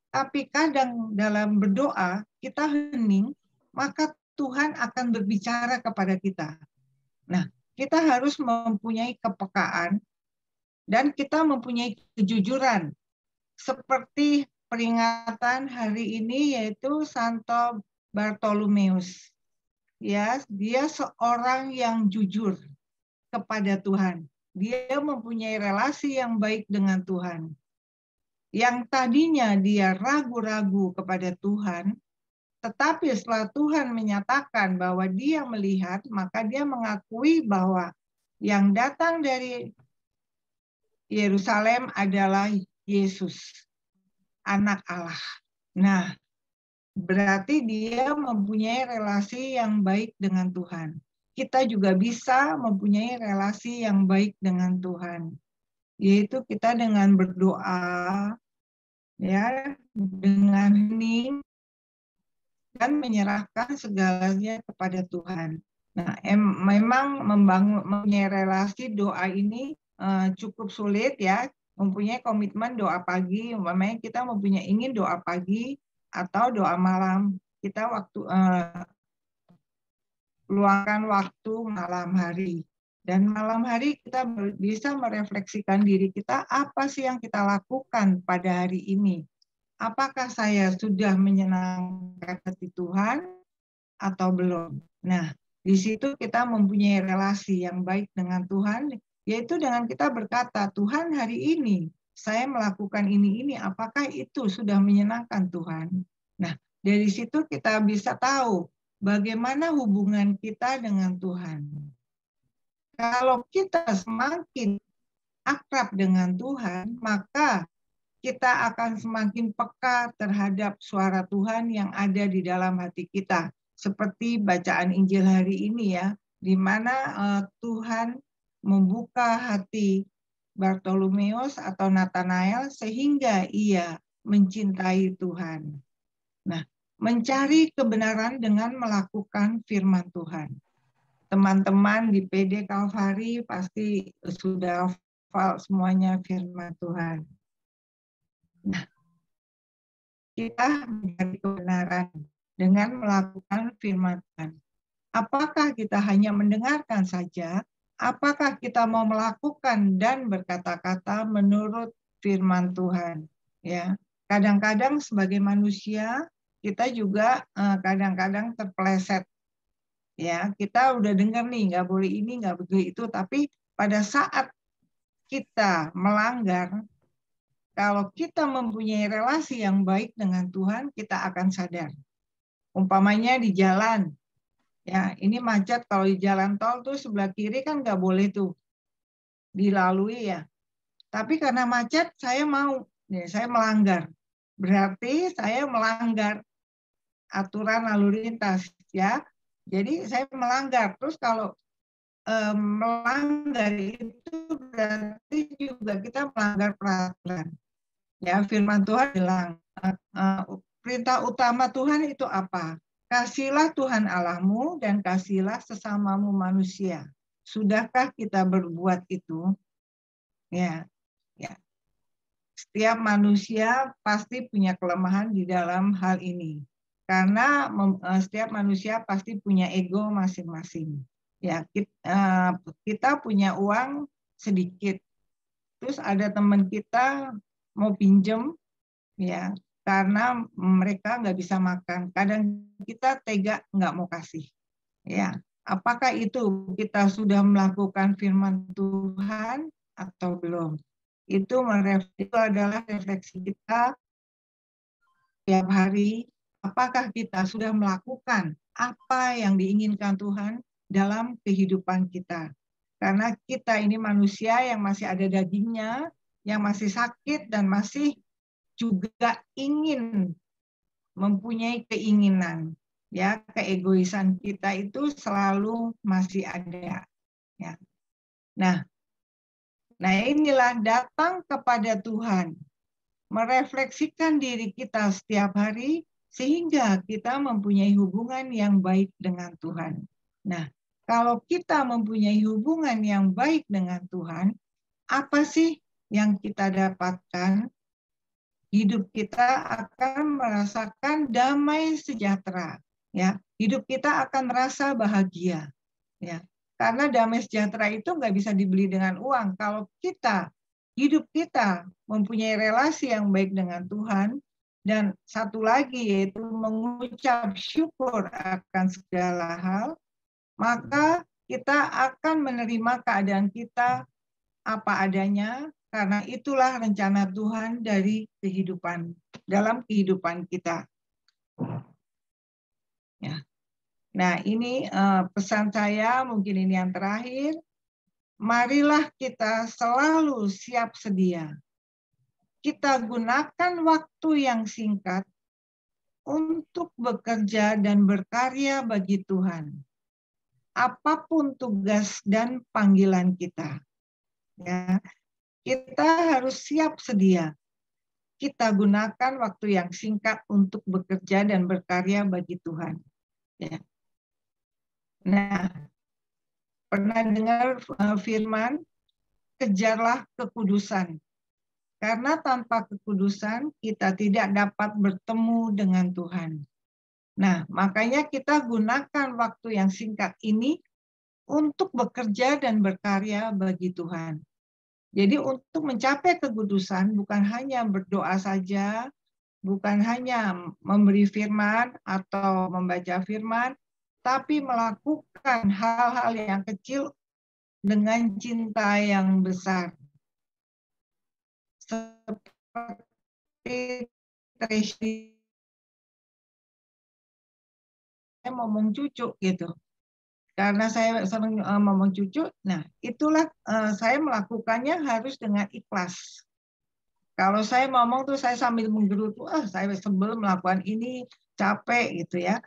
Tapi kadang dalam berdoa, kita hening, maka Tuhan akan berbicara kepada kita. Nah, kita harus mempunyai kepekaan dan kita mempunyai kejujuran. Seperti peringatan hari ini yaitu Santo Bartolomeus. Ya, dia seorang yang jujur kepada Tuhan. Dia mempunyai relasi yang baik dengan Tuhan. Yang tadinya dia ragu-ragu kepada Tuhan, tetapi setelah Tuhan menyatakan bahwa dia melihat, maka dia mengakui bahwa yang datang dari Yerusalem adalah Yesus, anak Allah. Nah, berarti dia mempunyai relasi yang baik dengan Tuhan. Kita juga bisa mempunyai relasi yang baik dengan Tuhan, yaitu kita dengan berdoa, ya, dengan hening dan menyerahkan segalanya kepada Tuhan. Nah, memang mempunyai relasi doa ini cukup sulit, ya. Mempunyai komitmen doa pagi, umpamanya kita ingin doa pagi atau doa malam, kita luangkan waktu malam hari. Dan malam hari kita bisa merefleksikan diri kita, apa sih yang kita lakukan pada hari ini? Apakah saya sudah menyenangkan hati Tuhan atau belum? Nah, di situ kita mempunyai relasi yang baik dengan Tuhan, yaitu dengan kita berkata, Tuhan hari ini saya melakukan ini, apakah itu sudah menyenangkan Tuhan? Nah, dari situ kita bisa tahu bagaimana hubungan kita dengan Tuhan. Kalau kita semakin akrab dengan Tuhan, maka kita akan semakin peka terhadap suara Tuhan yang ada di dalam hati kita. Seperti bacaan Injil hari ini, ya, di mana Tuhan membuka hati Bartolomeus atau Nathanael sehingga ia mencintai Tuhan. Nah, mencari kebenaran dengan melakukan firman Tuhan. Teman-teman di PD Kalvari pasti sudah hafal semuanya firman Tuhan. Nah, kita mencari kebenaran dengan melakukan firman Tuhan. Apakah kita hanya mendengarkan saja? Apakah kita mau melakukan dan berkata-kata menurut firman Tuhan? Ya, kadang-kadang sebagai manusia kita juga kadang-kadang terpeleset. Ya, kita udah dengar nih, nggak boleh ini, nggak boleh itu, tapi pada saat kita melanggar, kalau kita mempunyai relasi yang baik dengan Tuhan, kita akan sadar. Umpamanya di jalan, ya ini macet, kalau di jalan tol tuh sebelah kiri kan nggak boleh tuh dilalui, ya. Tapi karena macet, saya mau, ya, saya melanggar. Berarti saya melanggar aturan lalu lintas, ya. Jadi saya melanggar. Terus kalau melanggar itu berarti juga kita melanggar peraturan. Ya, firman Tuhan bilang, perintah utama Tuhan itu apa? Kasihilah Tuhan Allahmu dan kasihilah sesamamu manusia. Sudahkah kita berbuat itu? Ya, ya. Setiap manusia pasti punya kelemahan di dalam hal ini. Karena setiap manusia pasti punya ego masing-masing. Ya, kita punya uang sedikit. Terus ada teman kita mau pinjem, ya, karena mereka nggak bisa makan. Kadang kita tega nggak mau kasih. Ya, apakah itu kita sudah melakukan firman Tuhan atau belum? Itu adalah refleksi kita tiap hari. Apakah kita sudah melakukan apa yang diinginkan Tuhan dalam kehidupan kita? Karena kita ini manusia yang masih ada dagingnya, yang masih sakit dan masih juga ingin mempunyai keinginan, ya, keegoisan kita itu selalu masih ada, ya. Nah inilah datang kepada Tuhan, merefleksikan diri kita setiap hari sehingga kita mempunyai hubungan yang baik dengan Tuhan. Nah, kalau kita mempunyai hubungan yang baik dengan Tuhan, apa sih yang kita dapatkan? Hidup kita akan merasakan damai sejahtera, ya. Hidup kita akan merasa bahagia, ya. Karena damai sejahtera itu nggak bisa dibeli dengan uang. Kalau hidup kita mempunyai relasi yang baik dengan Tuhan, dan satu lagi yaitu mengucap syukur akan segala hal, maka kita akan menerima keadaan kita apa adanya, karena itulah rencana Tuhan dalam kehidupan kita. Ya. Nah, ini pesan saya, mungkin ini yang terakhir. Marilah kita selalu siap sedia. Kita gunakan waktu yang singkat untuk bekerja dan berkarya bagi Tuhan. Apapun tugas dan panggilan kita. Ya, kita harus siap sedia. Kita gunakan waktu yang singkat untuk bekerja dan berkarya bagi Tuhan. Ya. Nah, pernah dengar firman, kejarlah kekudusan. Karena tanpa kekudusan kita tidak dapat bertemu dengan Tuhan. Nah, makanya kita gunakan waktu yang singkat ini untuk bekerja dan berkarya bagi Tuhan. Jadi untuk mencapai kekudusan bukan hanya berdoa saja, bukan hanya memberi firman atau membaca firman, tapi melakukan hal-hal yang kecil dengan cinta yang besar. Seperti Tracy ngomong cucu gitu. Karena saya sering ngomong cucu, nah itulah saya melakukannya harus dengan ikhlas. Kalau saya ngomong tuh saya sambil menggerutu, saya sebel melakukan ini, capek gitu ya.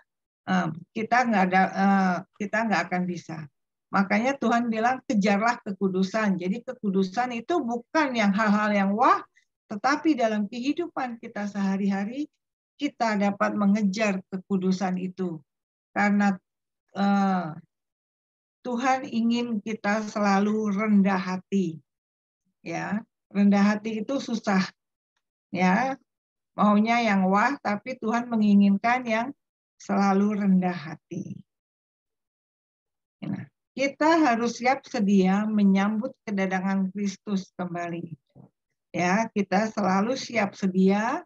Kita nggak akan bisa. Makanya Tuhan bilang kejarlah kekudusan. Jadi kekudusan itu bukan yang hal-hal yang wah, tetapi dalam kehidupan kita sehari-hari kita dapat mengejar kekudusan itu. Karena Tuhan ingin kita selalu rendah hati. Ya, rendah hati itu susah. Ya, maunya yang wah, tapi Tuhan menginginkan yang selalu rendah hati. Nah, kita harus siap sedia menyambut kedatangan Kristus kembali. Ya, kita selalu siap sedia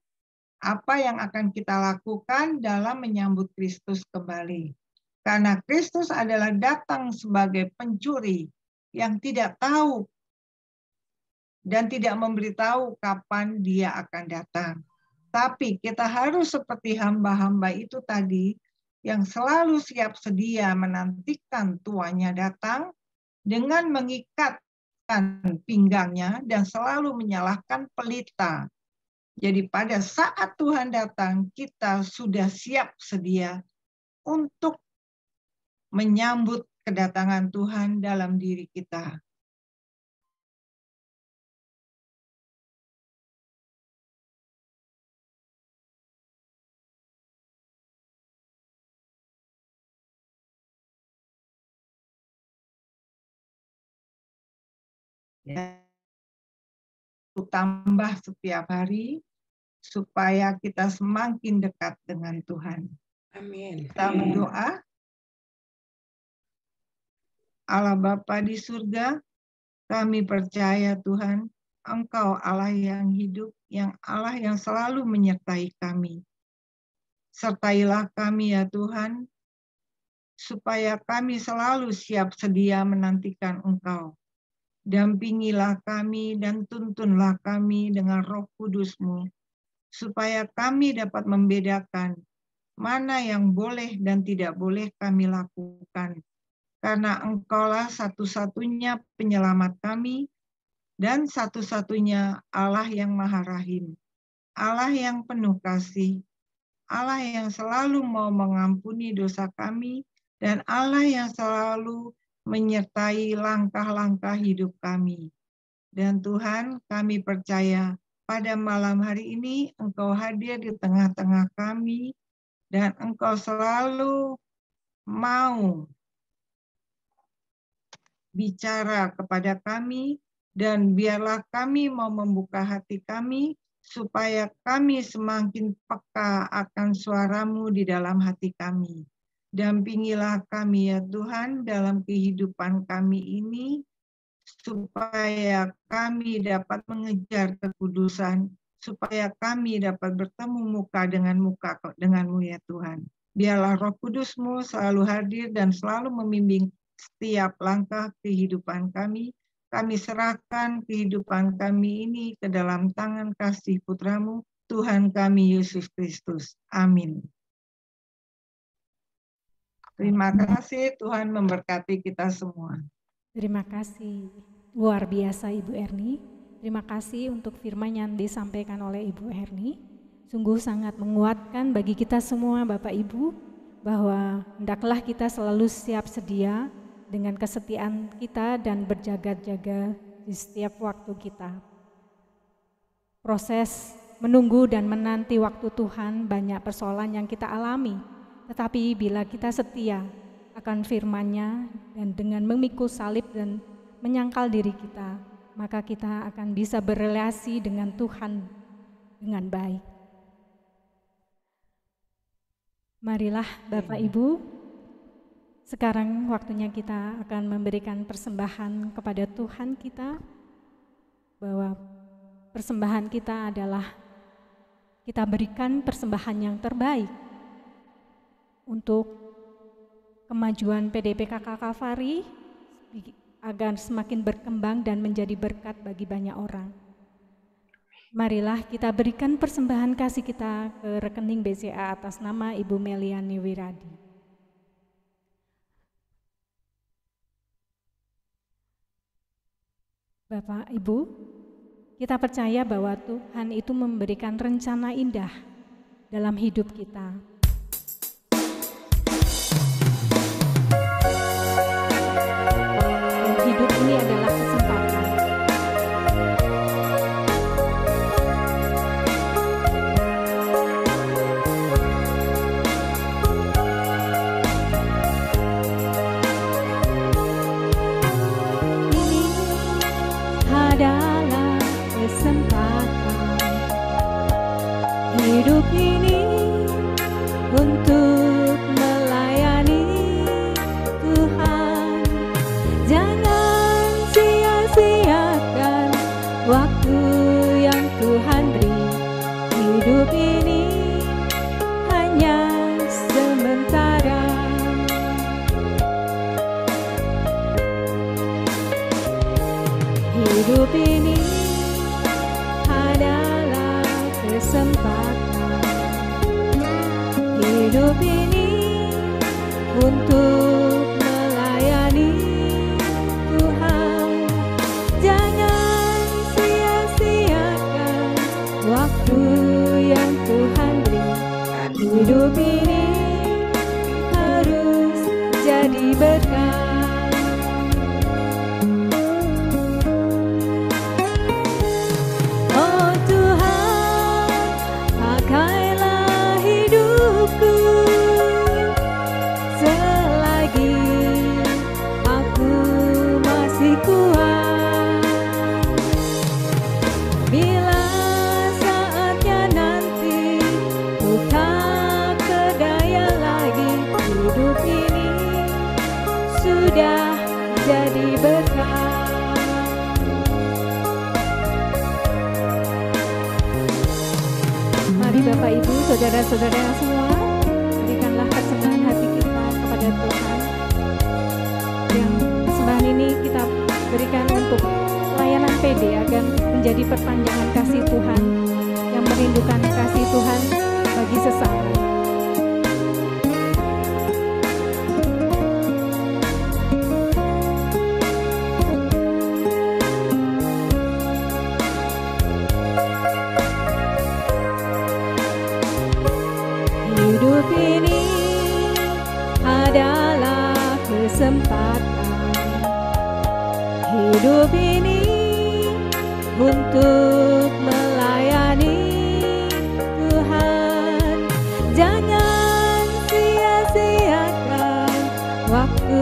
apa yang akan kita lakukan dalam menyambut Kristus kembali. Karena Kristus adalah datang sebagai pencuri yang tidak tahu dan tidak memberitahu kapan dia akan datang. Tapi kita harus seperti hamba-hamba itu tadi, yang selalu siap sedia menantikan tuannya datang dengan mengikatkan pinggangnya dan selalu menyalakan pelita. Jadi pada saat Tuhan datang, kita sudah siap sedia untuk menyambut kedatangan Tuhan dalam diri kita. Ya, tambah setiap hari supaya kita semakin dekat dengan Tuhan. Amin. Kita berdoa. Allah Bapa di surga, kami percaya Tuhan, Engkau Allah yang hidup, yang Allah yang selalu menyertai kami. Sertailah kami ya Tuhan, supaya kami selalu siap sedia menantikan Engkau. Dampingilah kami dan tuntunlah kami dengan Roh Kudus-Mu, supaya kami dapat membedakan mana yang boleh dan tidak boleh kami lakukan. Karena Engkaulah satu-satunya penyelamat kami dan satu-satunya Allah yang Maha Rahim, Allah yang penuh kasih, Allah yang selalu mau mengampuni dosa kami, dan Allah yang selalu menyertai langkah-langkah hidup kami. Dan Tuhan, kami percaya pada malam hari ini Engkau hadir di tengah-tengah kami, dan Engkau selalu mau bicara kepada kami, dan biarlah kami mau membuka hati kami, supaya kami semakin peka akan suara-Mu di dalam hati kami. Dampingilah kami ya Tuhan dalam kehidupan kami ini, supaya kami dapat mengejar kekudusan, supaya kami dapat bertemu muka denganmu ya Tuhan. Biarlah Roh Kudus-Mu selalu hadir dan selalu membimbing setiap langkah kehidupan kami. Kami serahkan kehidupan kami ini ke dalam tangan kasih Putra-Mu, Tuhan kami Yesus Kristus. Amin. Terima kasih, Tuhan memberkati kita semua. Terima kasih. Luar biasa Ibu Erni. Terima kasih untuk firman yang disampaikan oleh Ibu Erni. sungguh sangat menguatkan bagi kita semua Bapak Ibu, bahwa hendaklah kita selalu siap sedia dengan kesetiaan kita dan berjaga-jaga di setiap waktu kita. Proses menunggu dan menanti waktu Tuhan, banyak persoalan yang kita alami, tetapi bila kita setia akan firman-Nya dan dengan memikul salib dan menyangkal diri kita, maka kita akan bisa berelasi dengan Tuhan dengan baik. Marilah Bapak Ibu, sekarang waktunya kita akan memberikan persembahan kepada Tuhan kita, bahwa persembahan kita adalah kita berikan persembahan yang terbaik untuk kemajuan PDPKK Kalvari agar semakin berkembang dan menjadi berkat bagi banyak orang. Marilah kita berikan persembahan kasih kita ke rekening BCA atas nama Ibu Meliani Wiradi. Bapak, Ibu, kita percaya bahwa Tuhan itu memberikan rencana indah dalam hidup kita. Dan hidup ini adalah kesempatan. Hidup ini untuk melayani Tuhan. Jangan sia-siakan waktu yang Tuhan beri. Hidup ini hanya sementara. Hidup ini adalah kesempatan. Hidup ini untuk melayani Tuhan. Jangan sia-siakan waktu yang Tuhan beri. Hidup ini harus jadi berkat. Oh Tuhan, pakailah hidupku selagi aku masih kuat. Bila saatnya nanti ku tak berdaya lagi, hidup ini sudah jadi berkat. Mari Bapak Ibu, saudara-saudara semua, berikanlah persembahan hati kita kepada Tuhan. Yang persembahan ini kita berikan untuk pelayanan PD agar menjadi perpanjangan kasih Tuhan yang merindukan kasih Tuhan bagi sesama. Hidup ini adalah kesempatan. Hidup ini untuk melayani Tuhan. Jangan sia-siakan waktu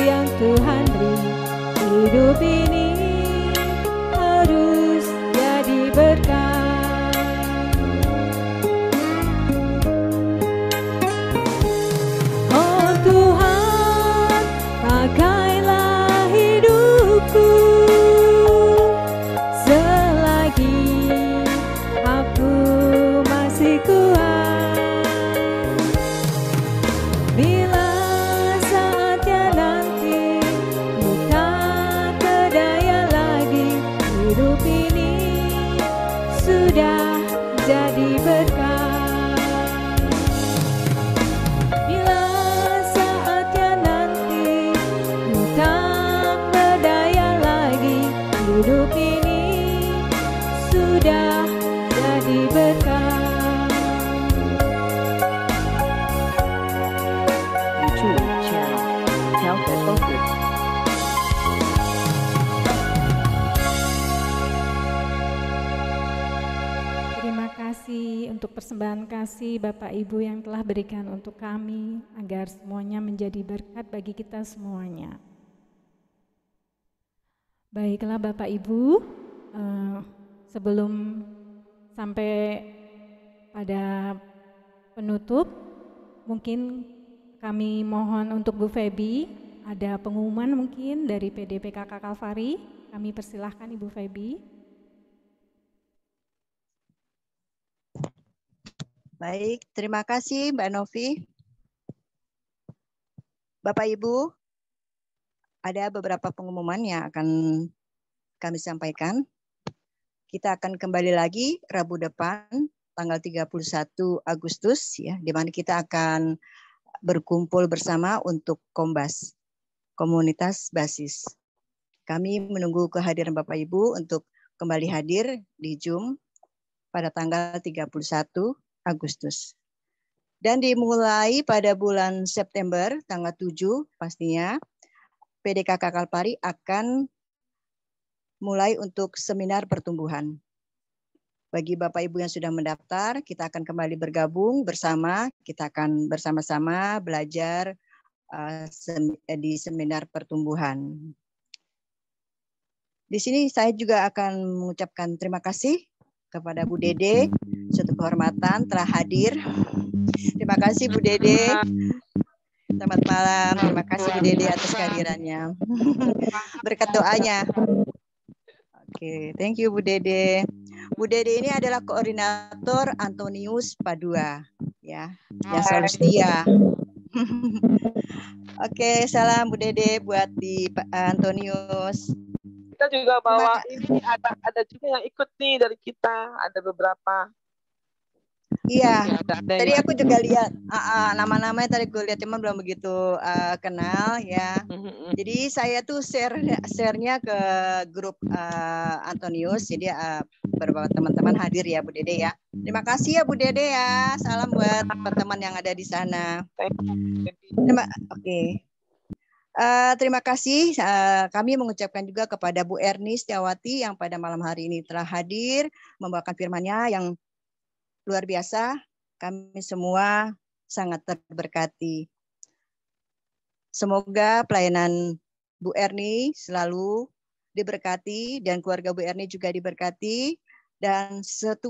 yang Tuhan beri. Hidup ini harus jadi berkat. Tuhan, pakailah hidupku selagi aku masih kuat. Bila saatnya nanti ku tak berdaya lagi, hidup ini sudah jadi berkat. Hidup ini sudah jadi berkat. untuk persembahan kasih Bapak Ibu yang telah berikan untuk kami, agar semuanya menjadi berkat bagi kita semuanya. Baiklah Bapak Ibu, sebelum sampai pada penutup, mungkin kami mohon untuk Bu Febi, ada pengumuman mungkin dari PD PKK Kalvari. Kami persilahkan Ibu Febi. Baik, terima kasih Mbak Novi. Bapak Ibu, ada beberapa pengumuman yang akan kami sampaikan. Kita akan kembali lagi Rabu depan, tanggal 31 Agustus, ya, di mana kita akan berkumpul bersama untuk Kombas, komunitas basis. Kami menunggu kehadiran Bapak Ibu untuk kembali hadir di Zoom pada tanggal 31 Agustus. Dan dimulai pada bulan September, tanggal 7 pastinya, PDKK Kalpari akan mulai untuk seminar pertumbuhan. Bagi Bapak Ibu yang sudah mendaftar, kita akan kembali bergabung bersama, kita akan bersama-sama belajar di seminar pertumbuhan. Di sini saya juga akan mengucapkan terima kasih kepada Bu Dede, suatu kehormatan telah hadir. Terima kasih Bu Dede. Selamat malam. Terima kasih Bu Dede atas kehadirannya. Berkat doanya. Oke, thank you Bu Dede. Bu Dede ini adalah koordinator Antonius Padua, ya, yang selalu setia. Oke, salam Bu Dede buat di Antonius. Kita juga bawa ini, ada juga yang ikut nih dari kita, ada beberapa. Iya, tadi aku juga lihat nama-namanya tadi gue lihat, cuman belum begitu kenal ya. Jadi saya tuh share-nya ke grup Antonius, jadi beberapa teman-teman hadir ya Bu Dede ya. Terima kasih ya Bu Dede ya, salam buat teman-teman yang ada di sana. Oke. Terima kasih. Kami mengucapkan juga kepada Bu Erni Setiawati yang pada malam hari ini telah hadir membawakan firman-Nya yang luar biasa. Kami semua sangat terberkati. Semoga pelayanan Bu Erni selalu diberkati dan keluarga Bu Erni juga diberkati dan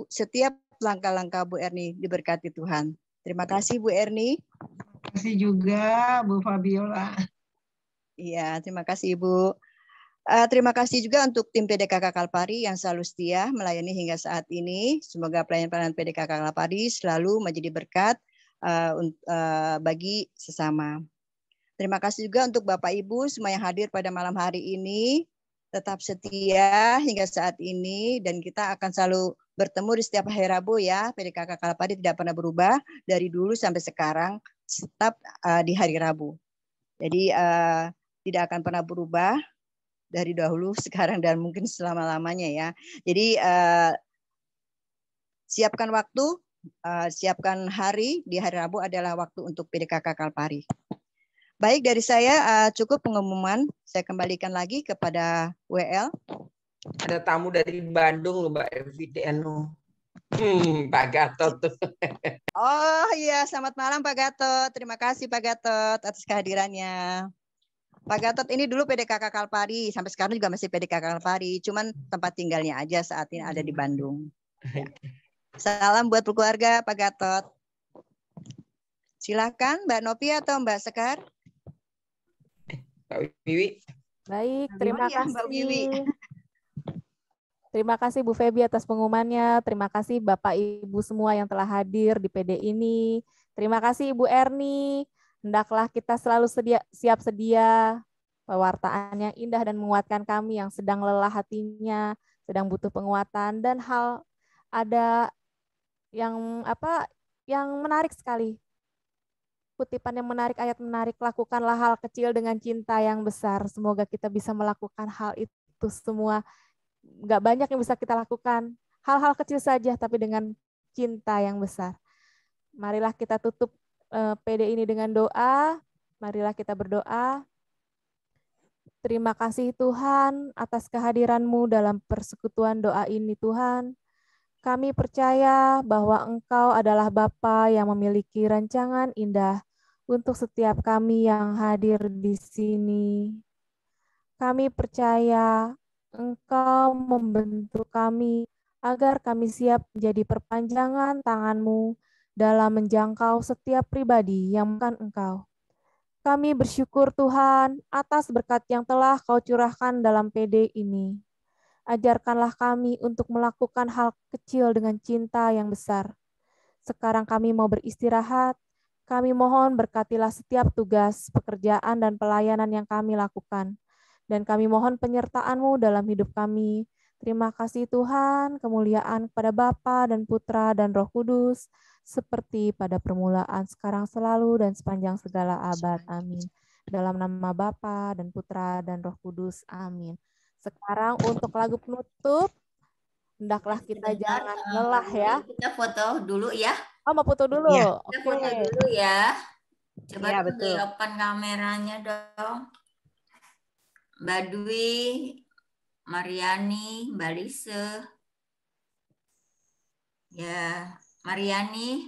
setiap langkah-langkah Bu Erni diberkati Tuhan. Terima kasih Bu Erni. Terima kasih juga Bu Fabiola. Iya, terima kasih Ibu. Terima kasih juga untuk tim PDKK Kalpari yang selalu setia melayani hingga saat ini. Semoga pelayanan PDKK Kalpari selalu menjadi berkat bagi sesama. Terima kasih juga untuk Bapak Ibu semua yang hadir pada malam hari ini. Tetap setia hingga saat ini dan kita akan selalu bertemu di setiap hari Rabu ya. PDKK Kalpari tidak pernah berubah dari dulu sampai sekarang, tetap di hari Rabu. Jadi tidak akan pernah berubah dari dahulu, sekarang, dan mungkin selama-lamanya ya. Jadi siapkan waktu, siapkan hari, di hari Rabu adalah waktu untuk PDKK Kalpari. Baik, dari saya cukup pengumuman. Saya kembalikan lagi kepada WL. Ada tamu dari Bandung loh Mbak Eviteno. Pak Gatot. Oh iya, selamat malam Pak Gatot. Terima kasih Pak Gatot atas kehadirannya. Pak Gatot ini dulu PDKK Kalpari, sampai sekarang juga masih PDKK Kalpari, cuman tempat tinggalnya aja saat ini ada di Bandung. Ya. Salam buat keluarga Pak Gatot. Silakan Mbak Novi atau Mbak Sekar. Mbak Wiwi. Baik, terima kasih. Mbak Wiwi. Terima kasih Bu Febi atas pengumumannya. Terima kasih Bapak Ibu semua yang telah hadir di PD ini. Terima kasih Ibu Erni. Hendaklah kita selalu siap sedia pewartaan yang indah dan menguatkan kami yang sedang lelah hatinya, sedang butuh penguatan, dan hal ada yang menarik sekali. Kutipan yang menarik, ayat menarik, lakukanlah hal kecil dengan cinta yang besar. Semoga kita bisa melakukan hal itu semua. Nggak banyak yang bisa kita lakukan. Hal-hal kecil saja, tapi dengan cinta yang besar. Marilah kita tutup PD ini dengan doa. Marilah kita berdoa. Terima kasih Tuhan atas kehadiran-Mu dalam persekutuan doa ini Tuhan. Kami percaya bahwa Engkau adalah Bapa yang memiliki rancangan indah untuk setiap kami yang hadir di sini. Kami percaya Engkau membentuk kami agar kami siap menjadi perpanjangan tangan-Mu dalam menjangkau setiap pribadi yang bukan Engkau. Kami bersyukur Tuhan atas berkat yang telah Kau curahkan dalam PD ini. Ajarkanlah kami untuk melakukan hal kecil dengan cinta yang besar. Sekarang kami mau beristirahat. Kami mohon berkatilah setiap tugas, pekerjaan, dan pelayanan yang kami lakukan. Dan kami mohon penyertaan-Mu dalam hidup kami. Terima kasih Tuhan, kemuliaan kepada Bapa dan Putra dan Roh Kudus, seperti pada permulaan, sekarang, selalu, dan sepanjang segala abad. Amin. Dalam nama Bapa dan Putra dan Roh Kudus. Amin. Sekarang untuk lagu penutup, hendaklah kita jangan lelah ya. Kita foto dulu ya. Oh, mau foto dulu? Ya. Oke. Kita foto dulu ya. Coba Ya, betul. di-open kameranya dong. Mbak Dwi, Mariani, Mbak Lise. Ya, Mariani.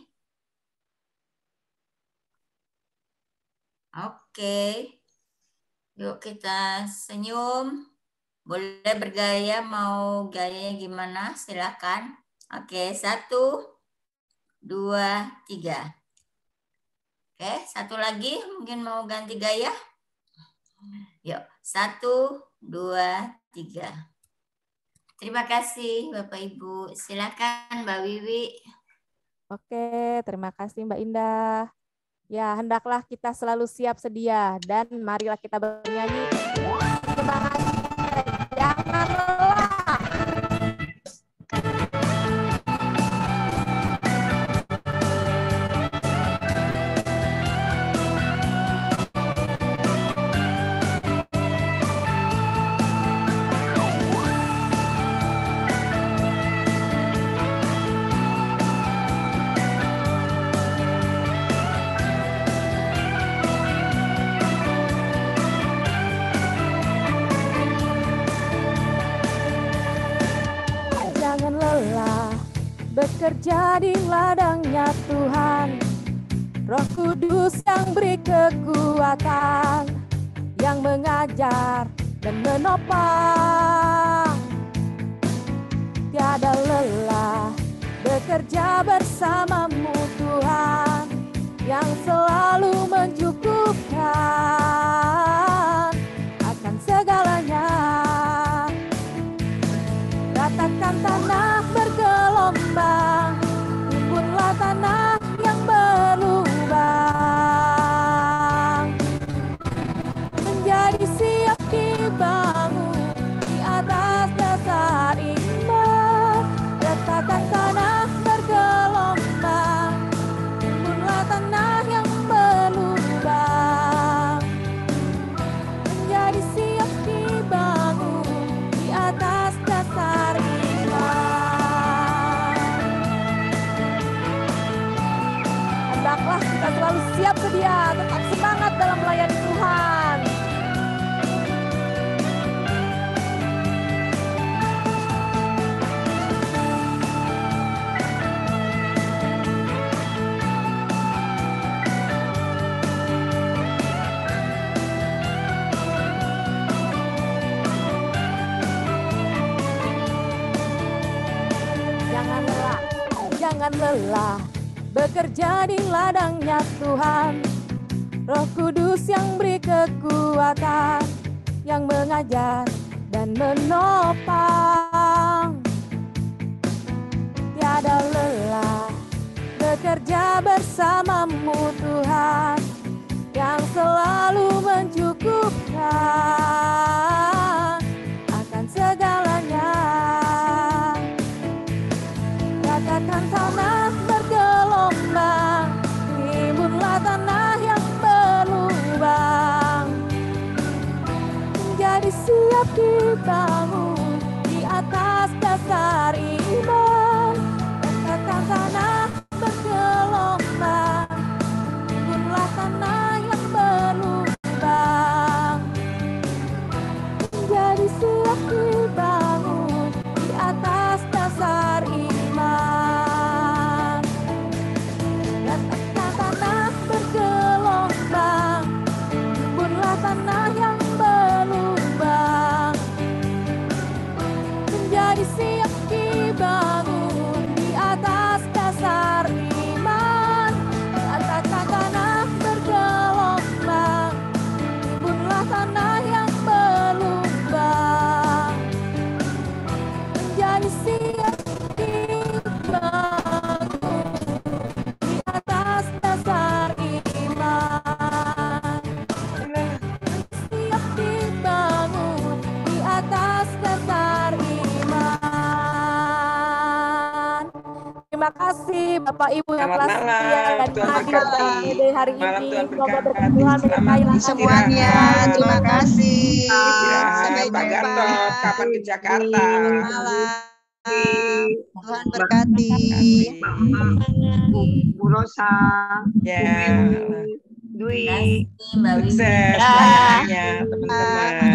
Oke. Yuk kita senyum. Boleh bergaya, mau gayanya gimana? Silakan. Oke, 1, 2, 3. Oke, satu lagi mungkin mau ganti gaya. Yuk, 1, 2, 3. Terima kasih Bapak Ibu. Silakan Mbak Wiwi. Oke, terima kasih Mbak Indah. Ya, hendaklah kita selalu siap sedia dan marilah kita bernyanyi. Semangat, jangan lelah. Jangan lelah bekerja di ladangnya Tuhan. Roh Kudus yang beri kekuatan, yang mengajar dan menopang. Tiada lelah bekerja bersamamu Tuhan, yang selalu mencukupkan akan segalanya. Ratakan tanah bergelombang, timbunlah tanah yang berlubang, menjadi siap dibangun di atas dasar iman. Ratakan tanah bergelombang, timbunlah tanah yang berlubang, menjadi siap dibangun di atas dasar iman. Hendaklah kita selalu siap sedia, tetap semangat dalam melayani Tuhan. Jangan lelah bekerja di ladangnya Tuhan. Roh Kudus yang beri kekuatan, yang mengajar dan menopang. Tiada lelah bekerja bersamamu Tuhan, yang selalu mencukupkan akan segalanya. Ratakan tanah bergelombang, timbunlah tanah yang berlubang, menjadi siap dibangun di atas dasar iman. Ratakan tanah bergelombang, timbunlah tanah yang berlubang, menjadi siap dibangun di atas dasar iman. siap dibangun di atas dasar iman. Siap dibangun di atas dasar iman. Terima kasih Bapak Ibu yang telah setia dan hadir dalam PD hari ini. Semoga berkat Tuhan menyertai semuanya. Terima kasih. Sampai Pak jumpa. Gatot, kapan ke Jakarta? Malam. Tuhan berkati. Bu Rosa, Ya, Dwi, Terima kasih Mbak Wiwi. sukses pelayanannya teman-teman.